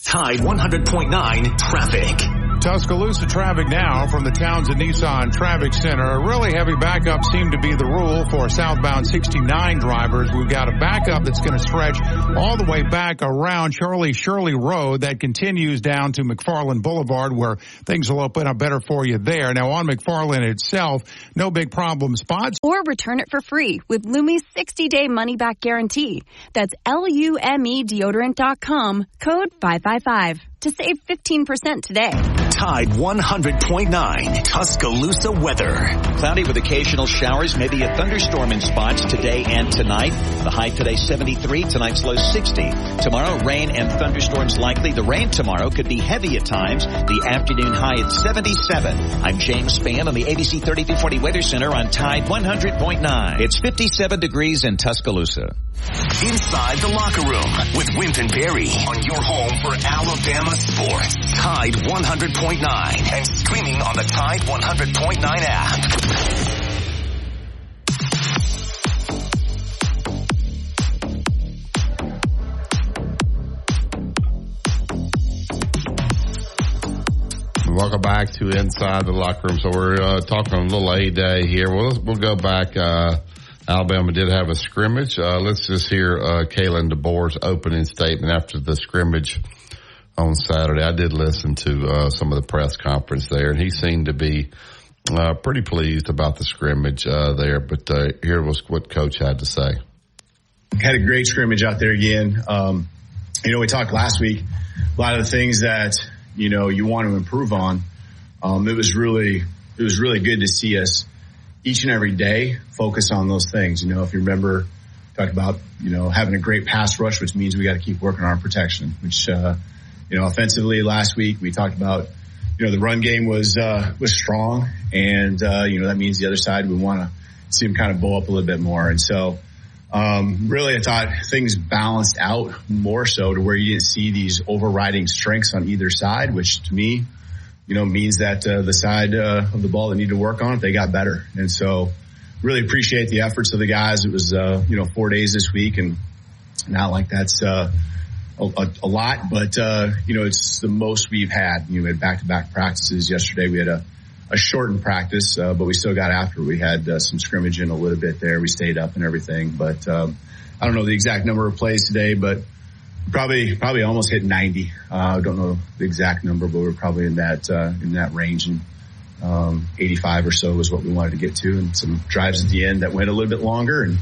Tide 100.9 traffic. Tuscaloosa traffic now from the Townsend Nissan Traffic Center. A really heavy backup seemed to be the rule for southbound 69 drivers. We've got a backup that's going to stretch all the way back around Charlie Shirley Road that continues down to McFarland Boulevard, where things will open up better for you there. Now on McFarland itself, no big problem spots. Or return it for free with Lume's 60-day money-back guarantee. That's LUMEdeodorant.com, code 555 to save 15% today. Tide 100.9 Tuscaloosa weather. Cloudy with occasional showers, maybe a thunderstorm in spots today and tonight. The high today 73, tonight's low 60. Tomorrow, rain and thunderstorms likely. The rain tomorrow could be heavy at times. The afternoon high at 77. I'm James Spann on the ABC 3240 Weather Center on Tide 100.9. It's 57 degrees in Tuscaloosa. Inside the Locker Room with Wimp and Barry on your home for Alabama sports. Tide 100.9 and streaming on the Tide 100.9 app. Welcome back to Inside the Locker Room. So we're talking a little A-Day here. We'll go back. Alabama did have a scrimmage. Let's just hear Kalen DeBoer's opening statement after the scrimmage on Saturday. I did listen to some of the press conference there, and he seemed to be pretty pleased about the scrimmage there. But here was what Coach had to say. Had a great scrimmage out there again. We talked last week, a lot of the things that you want to improve on. It was really good to see us each and every day focus on those things. If you remember, talked about, having a great pass rush, which means we got to keep working on our protection, which, offensively last week we talked about, the run game was strong, and, that means the other side, we want to see them kind of bow up a little bit more. And so, really I thought things balanced out more so to where you didn't see these overriding strengths on either side, which to me, means that the side of the ball that need to work on it, they got better. And so really appreciate the efforts of the guys. It was, 4 days this week, and not like that's a lot, but, it's the most we've had. We had back-to-back practices. Yesterday we had a shortened practice, but we still got after it. We had some scrimmage in a little bit there. We stayed up and everything, but I don't know the exact number of plays today, but probably almost hit 90. I don't know the exact number, but we're probably in that range, and 85 or so was what we wanted to get to, and some drives at the end that went a little bit longer, and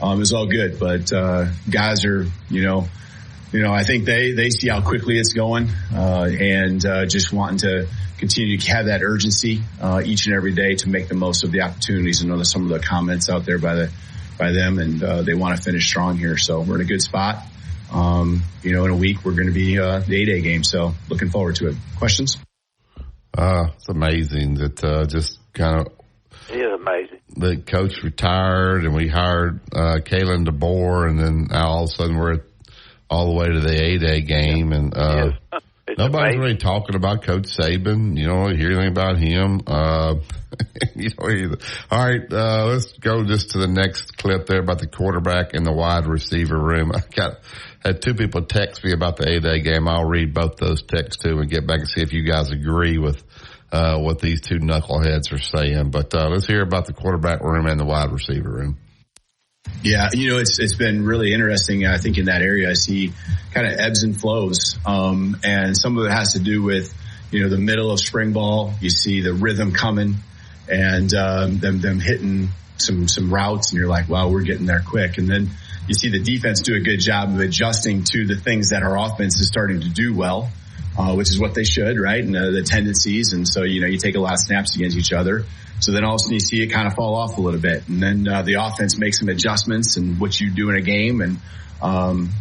it was all good. But guys are, I think they see how quickly it's going, and just wanting to continue to have that urgency each and every day to make the most of the opportunities. I know there's some of the comments out there by them, and they want to finish strong here. So we're in a good spot. In a week we're going to be the 8A game, so looking forward to it. Questions? It's amazing that just kind of. It is amazing. The coach retired, and we hired Kalen DeBoer, and then now all of a sudden we're all the way to the 8A game, and nobody's really talking about Coach Saban. You don't hear anything about him. Either. All right, let's go just to the next clip there about the quarterback and the wide receiver room. Had two people text me about the 8A game. I'll read both those texts too and get back and see if you guys agree with what these two knuckleheads are saying. But let's hear about the quarterback room and the wide receiver room. Yeah, it's been really interesting. I think in that area I see kind of ebbs and flows, and some of it has to do with the middle of spring ball. You see the rhythm coming, and them hitting some routes, and you're like, wow, we're getting there quick. And then you see the defense do a good job of adjusting to the things that our offense is starting to do well, which is what they should, right? And the tendencies. And so, you take a lot of snaps against each other. So then all of a sudden you see it kind of fall off a little bit. And then the offense makes some adjustments and what you do in a game. And,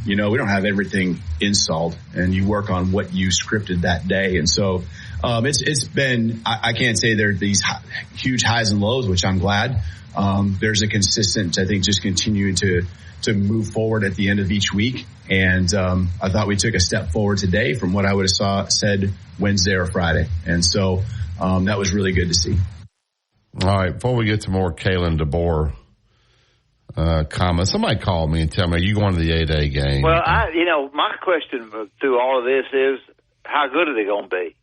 we don't have everything installed, and you work on what you scripted that day. And so it's been, I can't say there are these huge highs and lows, which I'm glad. There's a consistent, I think, just continuing to move forward at the end of each week. And I thought we took a step forward today from what I would have said Wednesday or Friday. And so that was really good to see. All right, before we get to more Kalen DeBoer comments, somebody called me and tell me, are you going to the 8A game? Well, my question through all of this is, how good are they going to be?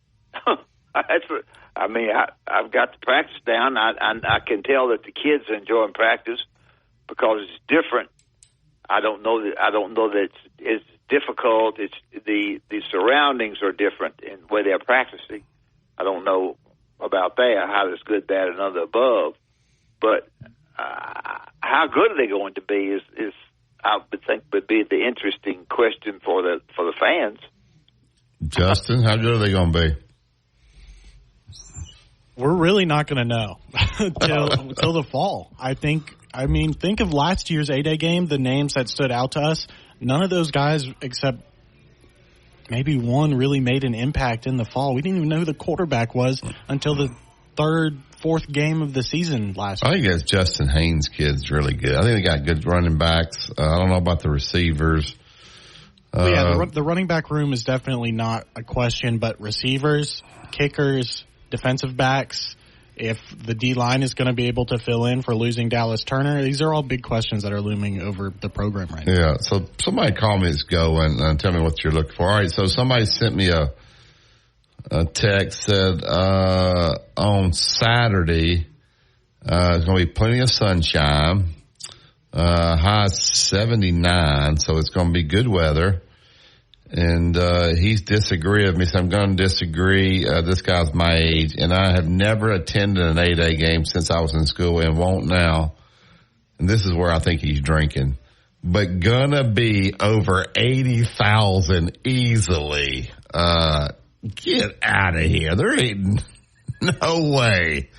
That's what, I've got the practice down. I can tell that the kids are enjoying practice because it's different. I don't know that it's difficult. It's the surroundings are different in the way they're practicing. I don't know about that, how it's good, bad, and other above. But how good are they going to be is I would think would be the interesting question for the fans. Justin, how good are they going to be? We're really not going to know until the fall. Think of last year's 8A game, the names that stood out to us. None of those guys, except maybe one, really made an impact in the fall. We didn't even know who the quarterback was until the third, fourth game of the season last I week. think that's Justin Haynes' kid's really good. I think they got good running backs. I don't know about the receivers. The running back room is definitely not a question, but receivers, kickers, defensive backs, if the D-line is going to be able to fill in for losing Dallas Turner, these are all big questions that are looming over the program right now. Yeah, so somebody call me, go and tell me what you're looking for. All right, so somebody sent me a text, said on Saturday there's going to be plenty of sunshine, high 79, so it's going to be good weather. And he's disagreed with me, so I'm going to disagree. This guy's my age, and I have never attended an 8A game since I was in school and won't now. And this is where I think he's drinking. But gonna be over 80,000 easily. Get out of here. There ain't no way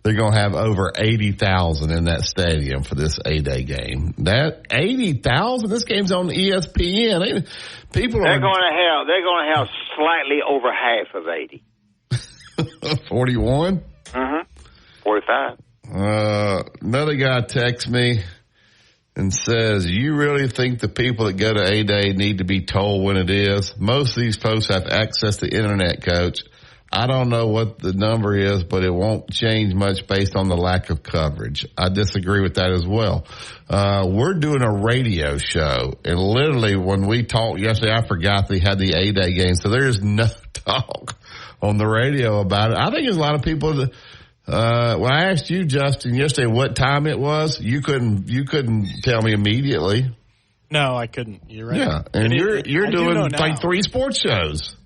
they're going to have over 80,000 in that stadium for this 8A game. That 80,000, this game's on ESPN. They're going to have slightly over half of 80. 41? 45. Another guy texts me and says, you really think the people that go to 8A need to be told when it is? Most of these folks have access to the internet, Coach. I don't know what the number is, but it won't change much based on the lack of coverage. I disagree with that as well. We're doing a radio show, and literally when we talked yesterday, I forgot they had the 8A game, so there is no talk on the radio about it. I think there's a lot of people that, when I asked you, Justin, yesterday what time it was, you couldn't tell me immediately. No, I couldn't. You're right. Yeah, and you're doing like 3 sports shows.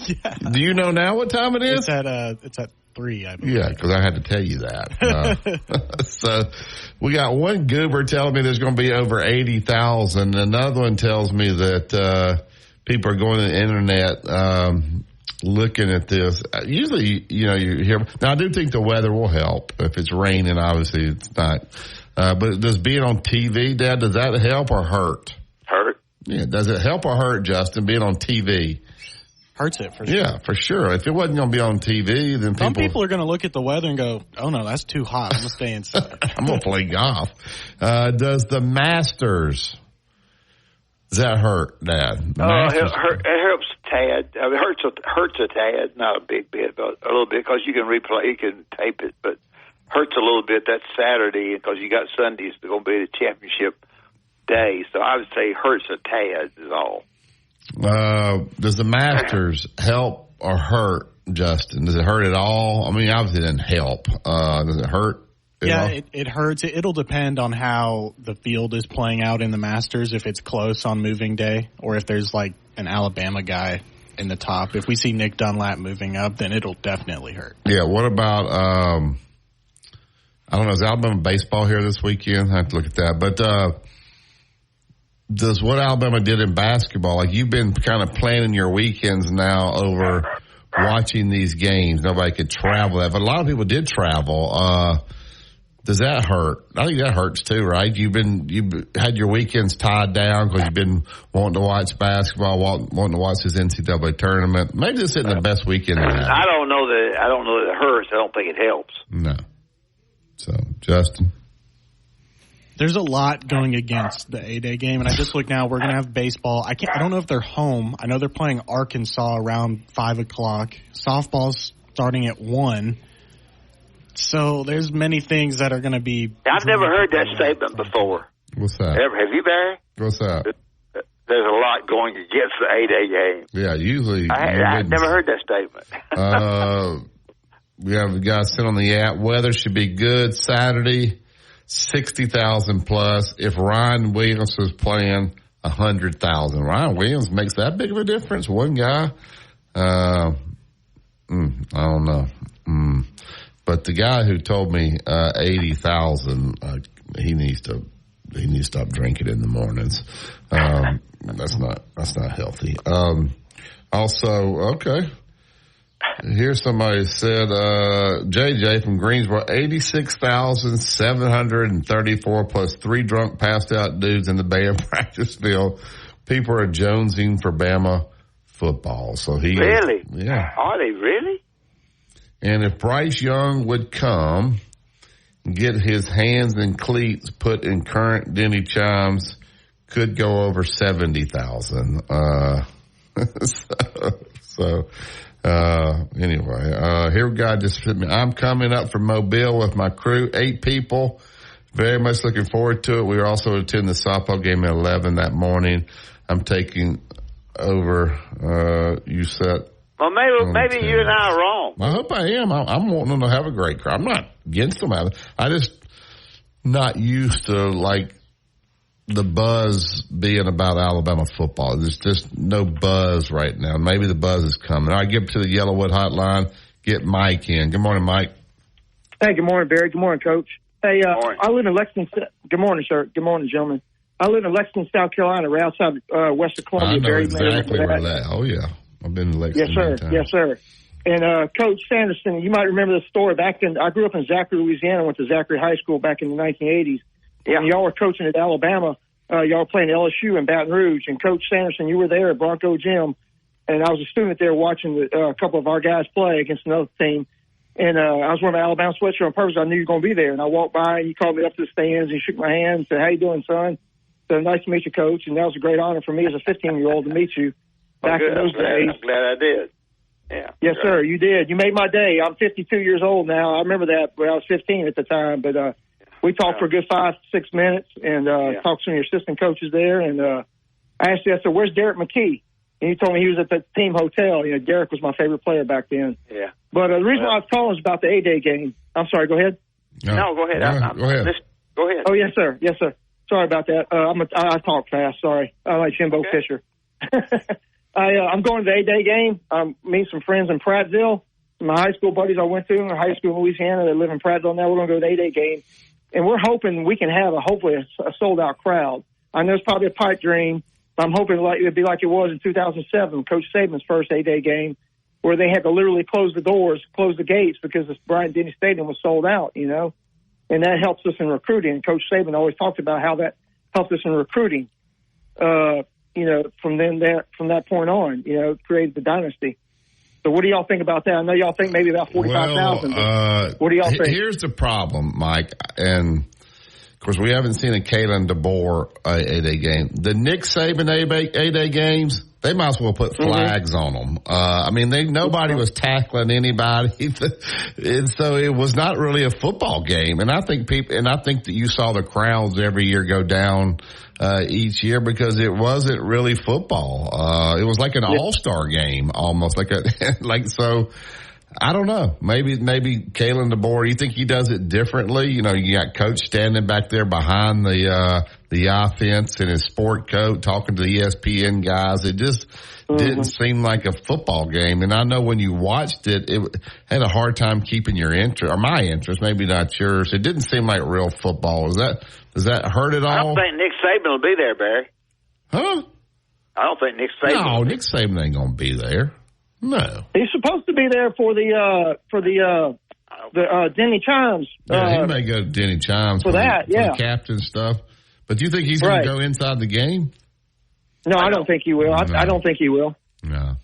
Yeah. Do you know now what time it is? It's at 3, I believe. Yeah, because I had to tell you that. So we got one goober telling me there's going to be over 80,000. Another one tells me that people are going to the internet looking at this. Usually, you hear. Now, I do think the weather will help. If it's raining, obviously it's not. But does being on TV, Dad, does that help or hurt? Hurt. Yeah, does it help or hurt, Justin, being on TV? Hurts it for sure. Yeah, for sure. If it wasn't going to be on TV, then some people are going to look at the weather and go, "Oh no, that's too hot. I'm going to stay inside. I'm going to play golf." Does the Masters? Does that hurt, Dad? It helps a tad. I mean, hurts a tad, not a big bit, but a little bit because you can replay, you can tape it, but hurts a little bit. That's Saturday because you got Sundays. They're going to be the championship day, so I would say hurts a tad is all. Does the Masters help or hurt, Justin? Does it hurt at all? I mean, obviously it doesn't help. Does it hurt? It hurts. It'll depend on how the field is playing out in the Masters, if it's close on moving day or if there's like an Alabama guy in the top. If we see Nick Dunlap moving up, then it'll definitely hurt. Yeah, what about, I don't know, is Alabama baseball here this weekend? I have to look at that. But does what Alabama did in basketball, like you've been kind of planning your weekends now over watching these games. Nobody could travel that, but a lot of people did travel. Does that hurt? I think that hurts too, right? You've had your weekends tied down because you've been wanting to watch basketball, wanting to watch this NCAA tournament. Maybe this isn't the best weekend to have. I don't know that it hurts. I don't think it helps. No. So, Justin? There's a lot going against the 8A game, and I just look now. We're going to have baseball. I don't know if they're home. I know they're playing Arkansas around 5 o'clock. Softball's starting at 1. So there's many things that are going to be. I've never heard that statement before. What's that? Have you, Barry? What's that? There's a lot going against the 8A game. Yeah, usually. I've never heard that statement. We have a guy sitting on the app. Weather should be good Saturday. 60,000 plus. If Ryan Williams was playing, 100,000. Ryan Williams makes that big of a difference. One guy, I don't know. But the guy who told me 80,000, he needs to stop drinking in the mornings. That's not healthy. Also, okay. Here somebody said, JJ from Greensboro, 86,734 plus 3 drunk, passed out dudes in the band practice field. People are jonesing for Bama football. So he really? Yeah. Are they really? And if Bryce Young would come and get his hands and cleats put in current Denny Chimes, could go over 70,000. Anyway, here God just fit me. I'm coming up from Mobile with my crew, 8 people. Very much looking forward to it. We also attend the softball game at 11 that morning. I'm taking over, you said. Well, maybe you and I are wrong. I hope I am. I'm wanting them to have a great crowd. I'm not against them. I just not used to, like, the buzz being about Alabama football. There's just no buzz right now. Maybe the buzz is coming. I give it to the Yellowwood hotline. Get Mike in. Good morning, Mike. Hey, good morning, Barry. Good morning, Coach. Hey, I live in Lexington. Good morning, sir. Good morning, gentlemen. I live in Lexington, South Carolina, right outside west of Columbia. I know Barry, exactly where that. Oh, yeah. I've been to Lexington. Yes, sir. Yes, sir. And Coach Sanderson, you might remember the story. I grew up in Zachary, Louisiana. Went to Zachary High School back in the 1980s. Yeah. And y'all were coaching at Alabama. Y'all were playing LSU in Baton Rouge. And Coach Sanderson, you were there at Bronco Gym. And I was a student there watching a couple of our guys play against another team. And I was wearing my Alabama sweatshirt on purpose. I knew you were going to be there. And I walked by, and he called me up to the stands, and he shook my hand and said, "How you doing, son?" So nice to meet you, Coach. And that was a great honor for me as a 15-year-old to meet you back in those days. I'm glad I did. Yeah. Yes, sir, you did. You made my day. I'm 52 years old now. I remember that, but I was 15 at the time. But we talked for a good 5-6 minutes and talked to some of your assistant coaches there. And I asked you, I said, "Where's Derek McKee?" And you told me he was at the team hotel. You know, Derek was my favorite player back then. Yeah. But the reason why I was calling is about the A-Day game. I'm sorry, go ahead. No, go ahead. Go ahead. Go ahead. Oh, yes, sir. Yes, sir. Sorry about that. I talk fast. Sorry. I like Jimbo Fisher. I'm going to the A-Day game. I'm meeting some friends in Prattville. My high school buddies I went to in high school in Louisiana, they live in Prattville now. We're going to go to the A-Day game. And we're hoping we can have hopefully a sold-out crowd. I know it's probably a pipe dream. I'm hoping it'd be like it was in 2007, Coach Saban's first A-Day game, where they had to literally close the doors, close the gates because the Bryant-Denny Stadium was sold out, you know. And that helps us in recruiting. And Coach Saban always talked about how that helped us in recruiting. You know, from that point on, you know, created the dynasty. So what do y'all think about that? I know y'all think maybe about 45,000. What do y'all think? Here's the problem, Mike, and of course we haven't seen a Kalen DeBoer A-Day game. The Nick Saban A-Day games, they might as well put flags on them. I mean, nobody was tackling anybody, and so it was not really a football game. And I think that you saw the crowds every year go down each year because it wasn't really football. It was like an all-star game almost, so. I don't know. Maybe Kalen DeBoer, you think he does it differently? You know, you got Coach standing back there behind the offense in his sport coat talking to the ESPN guys. It just didn't seem like a football game. And I know when you watched it, it had a hard time keeping your interest, or my interest, maybe not yours. It didn't seem like real football. Does that hurt at all? I don't think Nick Saban will be there, Barry. Huh? I don't think Nick Saban. No, Nick Saban ain't gonna be there. No, he's supposed to be there for the Denny Chimes. Yeah, he may go to Denny Chimes for that. For the captain stuff. But do you think he's going to go inside the game? No, I don't think he will. I don't think he will. No.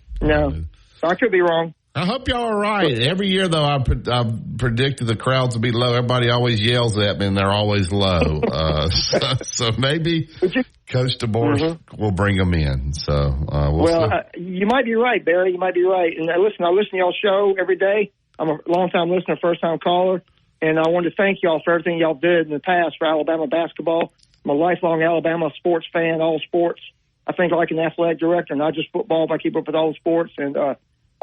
I could be wrong. I hope y'all are right. Every year, though, I predicted the crowds will be low. Everybody always yells at me, and they're always low. So maybe Coach DeBoer will bring them in. So we'll see. You might be right, Barry. You might be right. And I listen to y'all's show every day. I'm a long-time listener, first-time caller. And I wanted to thank y'all for everything y'all did in the past for Alabama basketball. I'm a lifelong Alabama sports fan, all sports. I think like an athletic director, not just football, but I keep up with all the sports. And I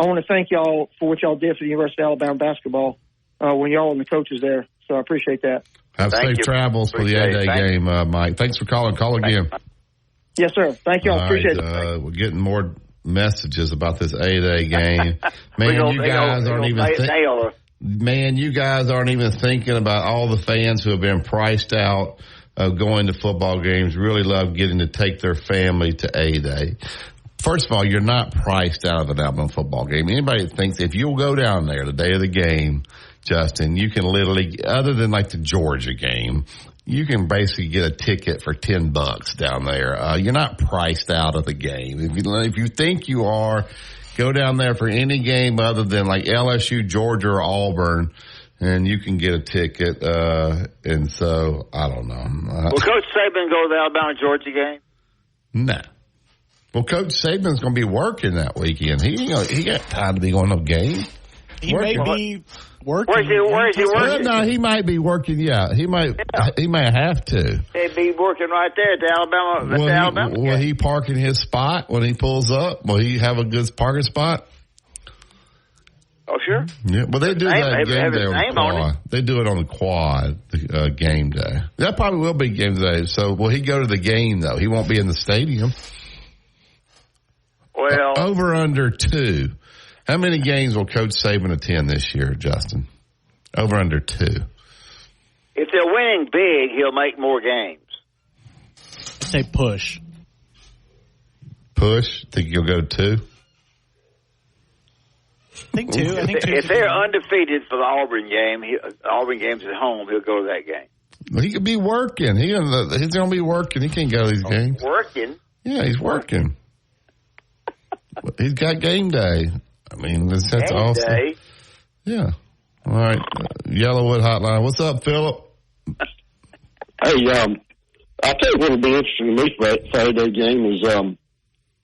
want to thank y'all for what y'all did for the University of Alabama basketball when y'all and the coaches there. So I appreciate that. Have safe travels for the A-Day game, Mike. Thanks for calling. Call again. Yes, sir. Thank y'all. Appreciate it. We're getting more messages about this A-Day game. Man, you guys aren't even thinking about all the fans who have been priced out of going to football games, really love getting to take their family to A-Day. First of all, you're not priced out of an Alabama football game. Anybody that thinks if you'll go down there the day of the game, Justin, you can literally, other than like the Georgia game, you can basically get a ticket for $10 down there. You're not priced out of the game. If you think you are, Go down there for any game other than like LSU, Georgia, or Auburn, and you can get a ticket. And so, I don't know. Will Coach Saban go to the Alabama-Georgia game? No. Well, Coach Saban's going to be working that weekend. He got time to be going to no game. He may be working. Where is he working? Well, no, he might be working. Yeah, he may have to. He'd be working right there at the Alabama. Will he park in his spot when he pulls up? Will he have a good parking spot? Oh, sure. Yeah, well, they do that game day on the quad. They do it on the quad, game day. That probably will be game day. So, will he go to the game, though? He won't be in the stadium. Well, over under 2. How many games will Coach Saban attend this year, Justin? Over under 2. If they're winning big, he'll make more games. I'd say push. Push? Think you'll go to 2? I think 2. If they're undefeated for the Auburn game, Auburn game's at home, he'll go to that game. Well, he could be working. He's going to be working. He can't go to these games. Working? Yeah, he's working. He's got game day. I mean, that's awesome. Day. Yeah. All right. Yellowwood Hotline. What's up, Philip? Hey, I'll tell you what'll be interesting to me for that Friday game is,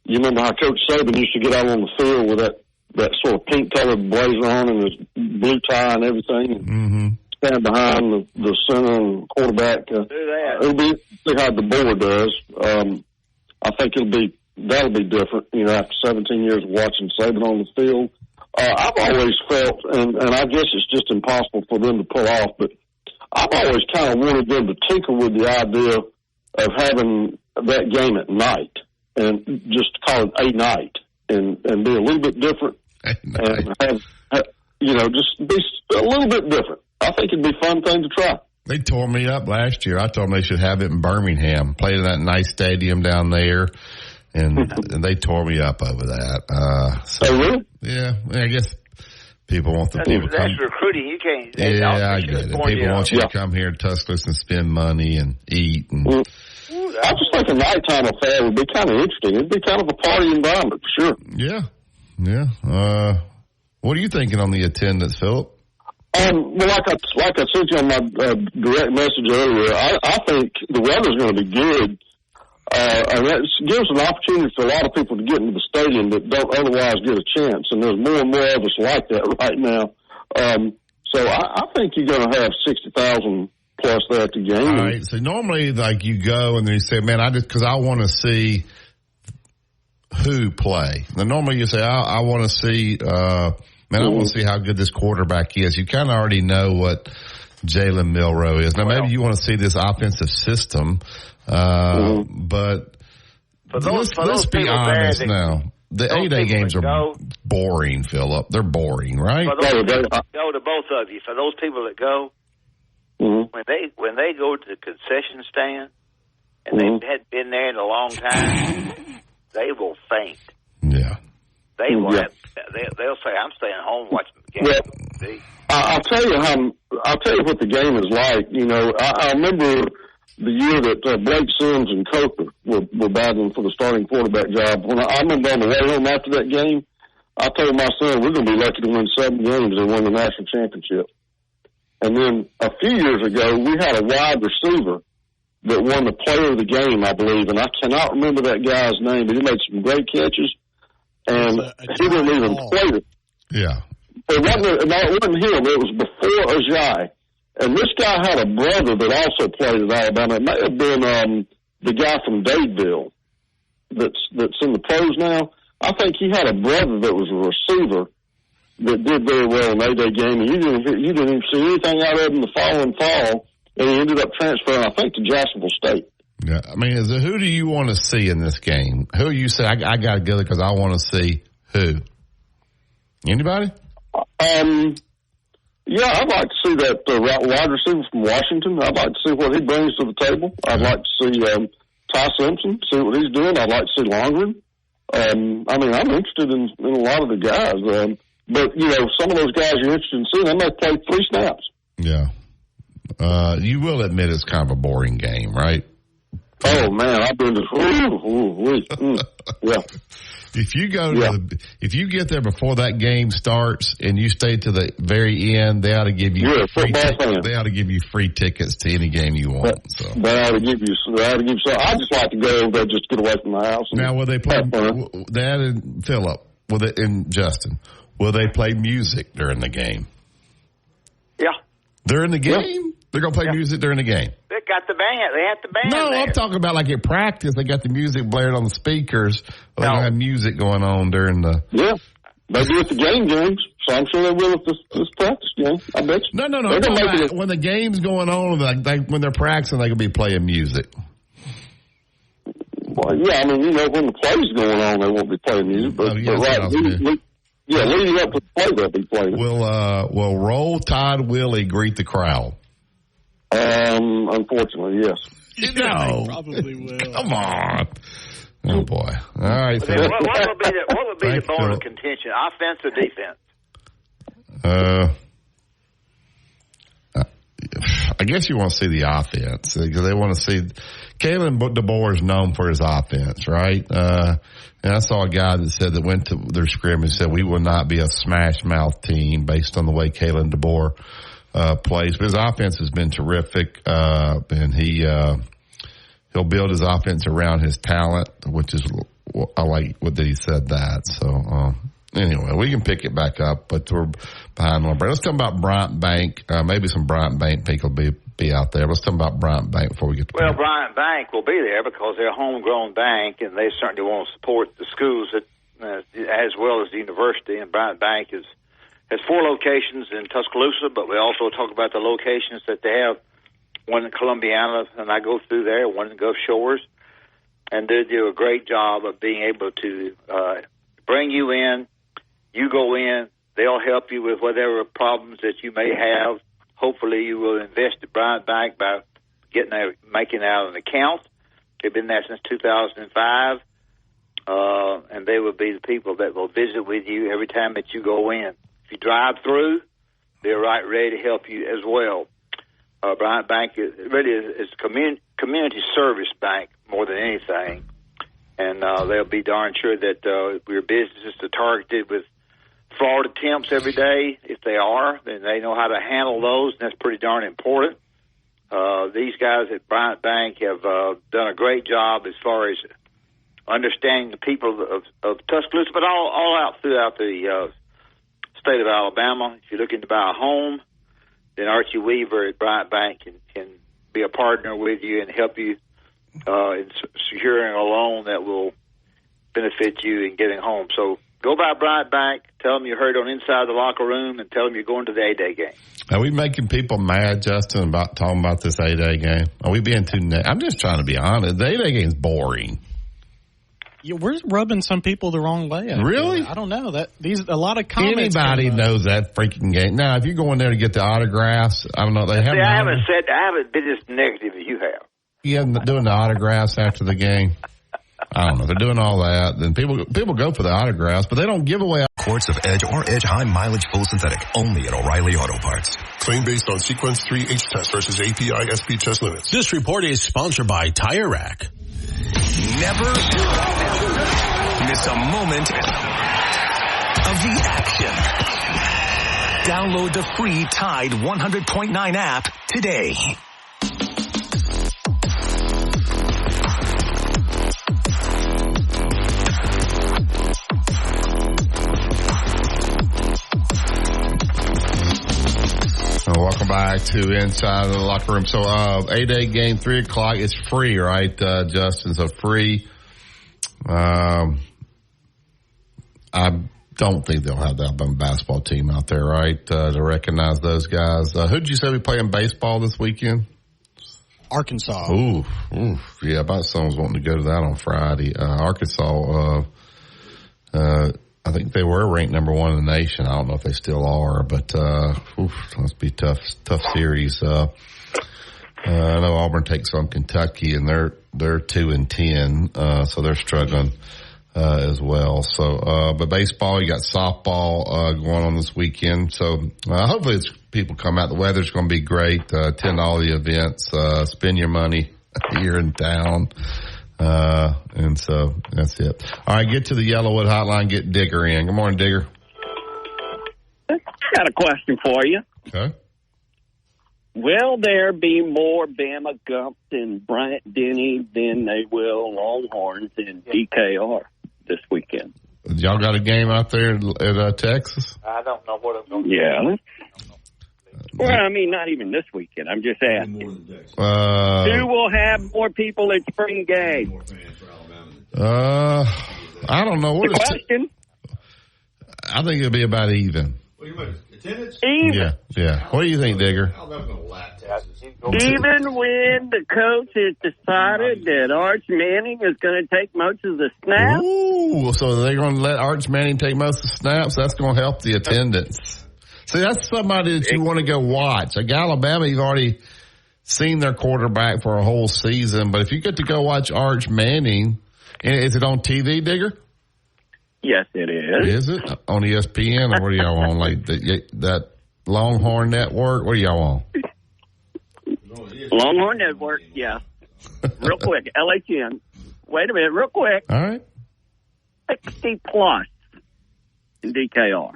you remember how Coach Saban used to get out on the field with that sort of pink-colored blazer on and his blue tie and everything, and stand behind the center and quarterback. Do that. It'll be see how the board does. I think that'll be different, after 17 years of watching Saban on the field. I've always felt, and I guess it's just impossible for them to pull off, but I've always kind of wanted them to tinker with the idea of having that game at night and just call it a night and be a little bit different and have, just be a little bit different. I think it'd be a fun thing to try. They tore me up last year. I told them they should have it in Birmingham, play in that nice stadium down there. And they tore me up over that. Oh, really? Yeah, I guess people want the people to come. That's recruiting. You can't. Yeah, I get it. People want you to come here to Tuscaloosa and spend money and eat. And I just think a nighttime affair would be kind of interesting. It'd be kind of a party environment, for sure. Yeah. What are you thinking on the attendance, Philip? Well, like I sent you on my direct message earlier, I think the weather's going to be good. And that gives an opportunity for a lot of people to get into the stadium that don't otherwise get a chance. And there's more and more of us like that right now. So I think you're going to have 60,000 plus there at the game. All right. So normally, like, you go and then you say, man, because I want to see who play. Now, normally you say, I want to see, I want to see how good this quarterback is. You kind of already know what Jalen Milroe is. Now, maybe you want to see this offensive system. But let's be honest now. The 8A games are boring, Philip. They're boring, right? For those people that go to both of you, for those people that go, when they go to the concession stand and they had been there in a long time, they will faint. Yeah. They will. They'll say, "I'm staying home watching the game." Yeah. I'll tell you what the game is like. I remember the year that Blake Sims and Coker were battling for the starting quarterback job. When I remember on the way home after that game, I told my son, we're going to be lucky to win 7 games and win the national championship. And then a few years ago, we had a wide receiver that won the player of the game, I believe, and I cannot remember that guy's name, but he made some great catches, and he didn't even play it. Yeah. It wasn't him. It was before Ajay. And this guy had a brother that also played at Alabama. It may have been the guy from Dadeville that's in the pros now. I think he had a brother that was a receiver that did very well in the 8A game. And you didn't even see anything out of him the following fall. And he ended up transferring, I think, to Jacksonville State. Yeah, I mean, who do you want to see in this game? Who you say, I got to go there because I want to see who? Anybody? Yeah, I'd like to see that wide receiver from Washington. I'd like to see what he brings to the table. I'd like to see Ty Simpson, see what he's doing. I'd like to see Longren. I'm interested in a lot of the guys. But, some of those guys you're interested in seeing, they may play 3 snaps. Yeah. You will admit it's kind of a boring game, right? Oh man, I've been just yeah. If you go to if you get there before that game starts and you stay to the very end, they ought to give you they ought to give you free tickets to any game you want. So they ought to give you. So I just like to go over there just to get away from the house. Now, will they play? Dad and Philip, and Justin, will they play music during the game? Yeah. During the game, they're gonna play music during the game. They got the band. They have the band. No, there. I'm talking about like at practice. They got the music blared on the speakers. They don't have music going on during the. Yeah, they do at the games, so I'm sure they will at this practice game. I bet you. No. When the game's going on, when they're practicing, they can be playing music. Well, yeah, I mean, when the play's going on, they won't be playing music. But leading up to the play, they'll be playing. Will Roll Tide Willie greet the crowd? Unfortunately, yes. No, probably will. Come on. Oh boy! All right. What would be the bone of contention? Offense or defense? I guess you want to see the offense because they want to see. Kalen DeBoer is known for his offense, right? And I saw a guy that went to their scrimmage and said we will not be a smash mouth team based on the way Kalen DeBoer plays. But his offense has been terrific, and he'll build his offense around his talent, which is I like what he said that. So anyway, we can pick it back up, but we're behind on break. Let's talk about Bryant Bank. Maybe some Bryant Bank people will be out there. Let's talk about Bryant Bank before we get to Well, Bryant Bank will be there because they're a homegrown bank, and they certainly want to support the schools as well as the university. And Bryant Bank has 4 locations in Tuscaloosa, but we also talk about the locations that they have. One in Columbiana, and I go through there, one in Gulf Shores. And they do a great job of being able to bring you in. You go in, they'll help you with whatever problems that you may have. Hopefully you will invest at Bryant Bank by making out an account. They've been there since 2005. And they will be the people that will visit with you every time that you go in. If you drive through, they're right ready to help you as well. Bryant Bank is a community service bank more than anything, and they'll be darn sure that your businesses are targeted with fraud attempts every day. If they are, then they know how to handle those, and that's pretty darn important. These guys at Bryant Bank have done a great job as far as understanding the people of Tuscaloosa, but all out throughout the state of Alabama. If you're looking to buy a home, then Archie Weaver at Bryant Bank can be a partner with you and help you in securing a loan that will benefit you in getting home. So go by Bryant Bank, tell them you heard on Inside the Locker Room, and tell them you're going to the A-Day game. Are we making people mad, Justin, about talking about this A-Day game? Are we being too I'm just trying to be honest. The A-Day game is boring. Yeah, we're rubbing some people the wrong way. Really? I don't know. A lot of comments. Anybody knows that freaking game. Now, if you go in there to get the autographs, I don't know. I haven't been as negative as you have. You haven't doing the autographs after the game. I don't know. They're doing all that. Then people go for the autographs, but they don't give away quarts of Edge or Edge high mileage full synthetic only at O'Reilly Auto Parts. Claim based on sequence 3H test versus API SP test limits. This report is sponsored by Tire Rack. Never miss a moment of the action. Download the free Tide 100.9 app today. Welcome back to Inside the Locker Room. So, A-Day game, 3 o'clock. It's free, right, Justin? So free. I don't think they'll have the Alabama basketball team out there, right, to recognize those guys. Who did you say we play in baseball this weekend? Arkansas. Ooh. Yeah, about someone's wanting to go to that on Friday. Arkansas, I think they were ranked number 1 in the nation. I don't know if they still are, but must be tough series. I know Auburn takes on Kentucky, and they're 2-10, so they're struggling as well. So, but baseball, you got softball going on this weekend. So hopefully people come out. The weather's going to be great. Attend all the events. Spend your money here in town. And so that's it. All right, get to the Yellowwood hotline, get Digger in. Good morning, Digger. I got a question for you. Okay. Will there be more Bama Gumps and Bryant Denny than they will Longhorns in DKR this weekend? Y'all got a game out there at Texas? I don't know what I'm going to do. Yeah. Well, I mean, not even this weekend. I'm just asking. Who will have more people at spring game? I don't know. The question? I think it'll be about even. Even? Yeah. What do you think, Digger? Even when the coach has decided that Arch Manning is going to take most of the snaps? Ooh, so they're going to let Arch Manning take most of the snaps? That's going to help the attendance. See, that's somebody that you want to go watch. Like Alabama, you've already seen their quarterback for a whole season. But if you get to go watch Arch Manning, is it on TV, Digger? Yes, it is. Is it? On ESPN, or what are y'all on? Like that Longhorn Network? What are y'all on? Longhorn Network, yeah. Real quick, LHN. Wait a minute, real quick. All right. 60 plus in DKR.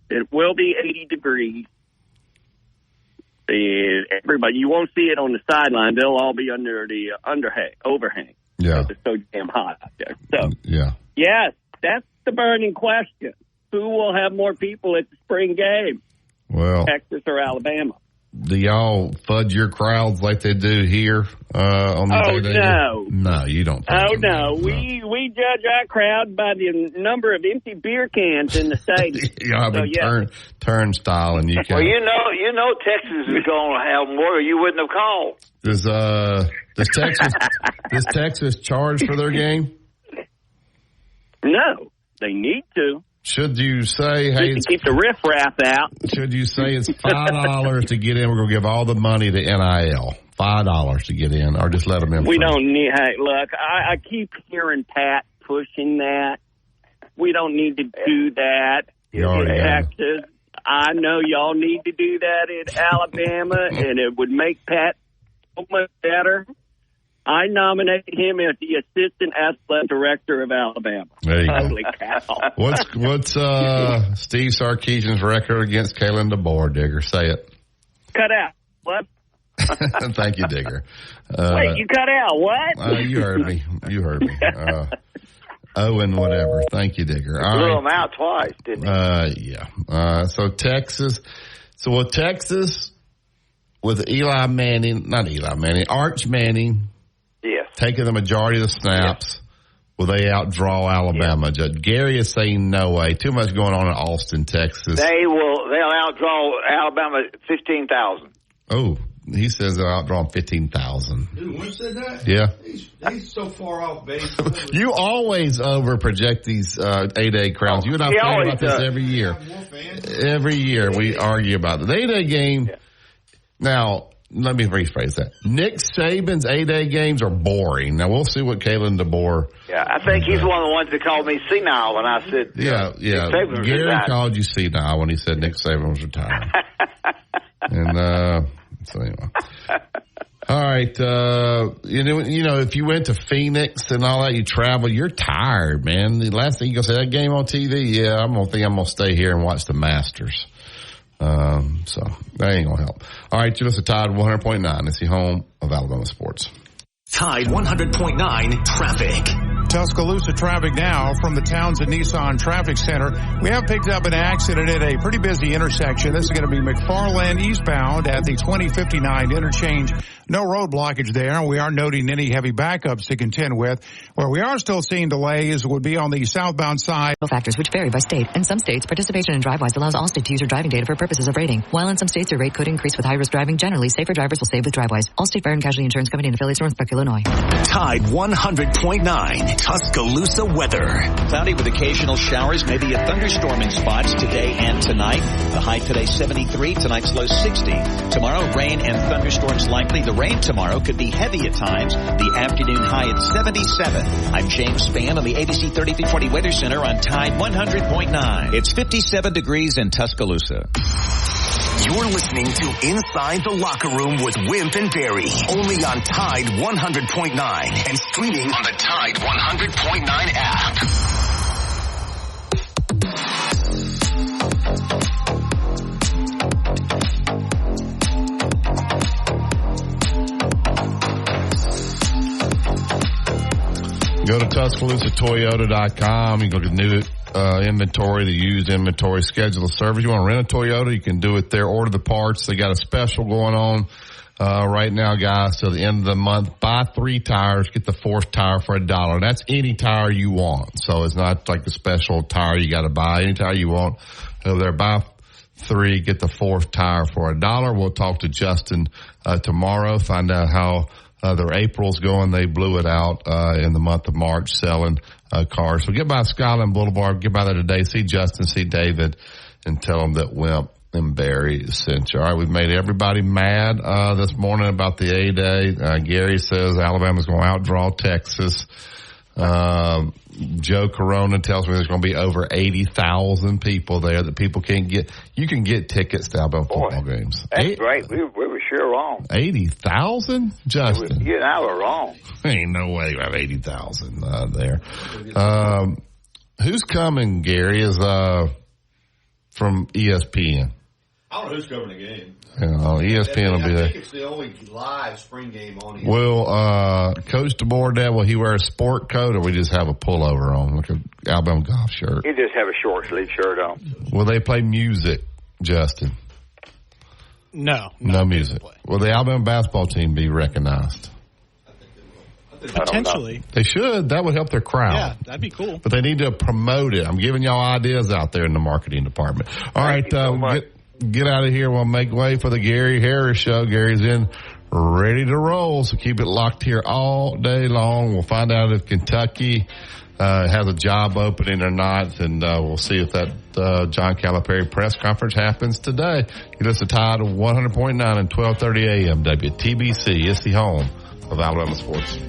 It will be 80 degrees. And everybody, you won't see it on the sideline. They'll all be under the overhang. Yeah. It's so damn hot out there. So, yeah. Yes, that's the burning question. Who will have more people at the spring game? Well, Texas or Alabama? Do y'all fudge your crowds like they do here on the day? No. No, you don't. No. We judge our crowd by the number of empty beer cans in the stadium. Y'all have a turnstile, and you can. Well, you know, Texas is going to have more, or you wouldn't have called. Does Texas charge for their game? No, they need to. Should you say, hey, to keep the riffraff out? Should you say it's $5 to get in? We're going to give all the money to NIL. $5 to get in, or just let them in. We don't need. Hey, look, I keep hearing Pat pushing that. We don't need to do that in Texas. I know y'all need to do that in Alabama, and it would make Pat so much better. I nominated him as the assistant athletic director of Alabama. There you Holy go. cow. What's Steve Sarkisian's record against Kalen DeBoer, Digger? Say it. Cut out. What? Thank you, Digger. Wait, you cut out. What? You heard me. And whatever. Thank you, Digger. All right. Threw him out twice, didn't he? Yeah. So Texas. So with Texas, with Arch Manning. Yes. Taking the majority of the snaps, will they outdraw Alabama? Yes. Gary is saying no way. Too much going on in Austin, Texas. They'll outdraw Alabama 15,000. Oh, he says they'll outdraw 15,000. Dude, when said that? Yeah. He's so far off base. You always over project these 8A crowds. You and I talk about this every year. Every year we argue about it. The 8A game. Yeah. Now, let me rephrase that. Nick Saban's 8A games are boring. Now, we'll see what Kalen DeBoer. Yeah, I think he's one of the ones that called me senile when I said. Yeah. Gary called you senile when he said Nick Saban was retiring. And so anyway. All right. You know, if you went to Phoenix and all that, you travel, you're tired, man. The last thing you're going to say, that game on TV, yeah, I'm going to stay here and watch the Masters. So that ain't gonna help. All right, you listen to Tide 100.9. It's the home of Alabama sports. Tide 100.9 traffic. Tuscaloosa traffic now from the Townsend Nissan Traffic Center. We have picked up an accident at a pretty busy intersection. This is going to be McFarland eastbound at the 2059 interchange. No road blockage there. We aren't noting any heavy backups to contend with. Where we are still seeing delays would be on the southbound side. Factors which vary by state. In some states, participation in DriveWise allows Allstate to use your driving data for purposes of rating. While in some states, your rate could increase with high-risk driving. Generally, safer drivers will save with DriveWise. Allstate Fire and Casualty Insurance Company and affiliates, Northbrook, Illinois. Tide 100.9 Tuscaloosa weather. Cloudy with occasional showers, maybe a thunderstorm in spots today and tonight. The high today 73, tonight's low 60. Tomorrow, rain and thunderstorms likely. The rain tomorrow could be heavy at times. The afternoon high at 77. I'm James Spann on the ABC 3320 Weather Center on Tide 100.9. It's 57 degrees in Tuscaloosa. You're listening to Inside the Locker Room with Wimp and Barry, only on Tide 100.9 and streaming on the Tide 100.9 app. Go to TuscaloosaToyota.com. You can go to new inventory, the used inventory, schedule a service. You want to rent a Toyota, you can do it there. Order the parts. They got a special going on right now, guys, till the end of the month. Buy 3 tires, get the 4th tire for $1. That's any tire you want. So it's not like the special tire you got to buy. Any tire you want over there, buy 3, get the 4th tire for $1. We'll talk to Justin tomorrow, find out how their April's going. They blew it out in the month of March selling cars. So get by Skyline Boulevard, get by there today, see Justin, see David, and tell them that Wimp and Barry sent you. All right, we've made everybody mad this morning about the A-Day. Gary says Alabama's going to outdraw Texas. Joe Corona tells me there's going to be over 80,000 people there that people can't get. You can get tickets to Alabama football games. That's great. We were sure wrong. 80,000? Justin. You and I were wrong. Ain't no way we have 80,000 there. Who's coming, Gary, is from ESPN. I don't know who's covering the game. ESPN will be there. I think it's the only live spring game on ESPN. Will Coach DeBoer, will he wear a sport coat, or we just have a pullover on, like an Alabama golf shirt? He just have a short sleeve shirt on. Will they play music, Justin? No music. Will the Alabama basketball team be recognized? Potentially. They should. That would help their crowd. Yeah, that'd be cool. But they need to promote it. I'm giving y'all ideas out there in the marketing department. All right, get out of here. We'll make way for the Gary Harris Show. Gary's in, ready to roll, so keep it locked here all day long. We'll find out if Kentucky has a job opening or not, and we'll see if that John Calipari press conference happens today. You listen to Tide 100.9 and 12:30 a.m. WTBC. It's the home of Alabama sports.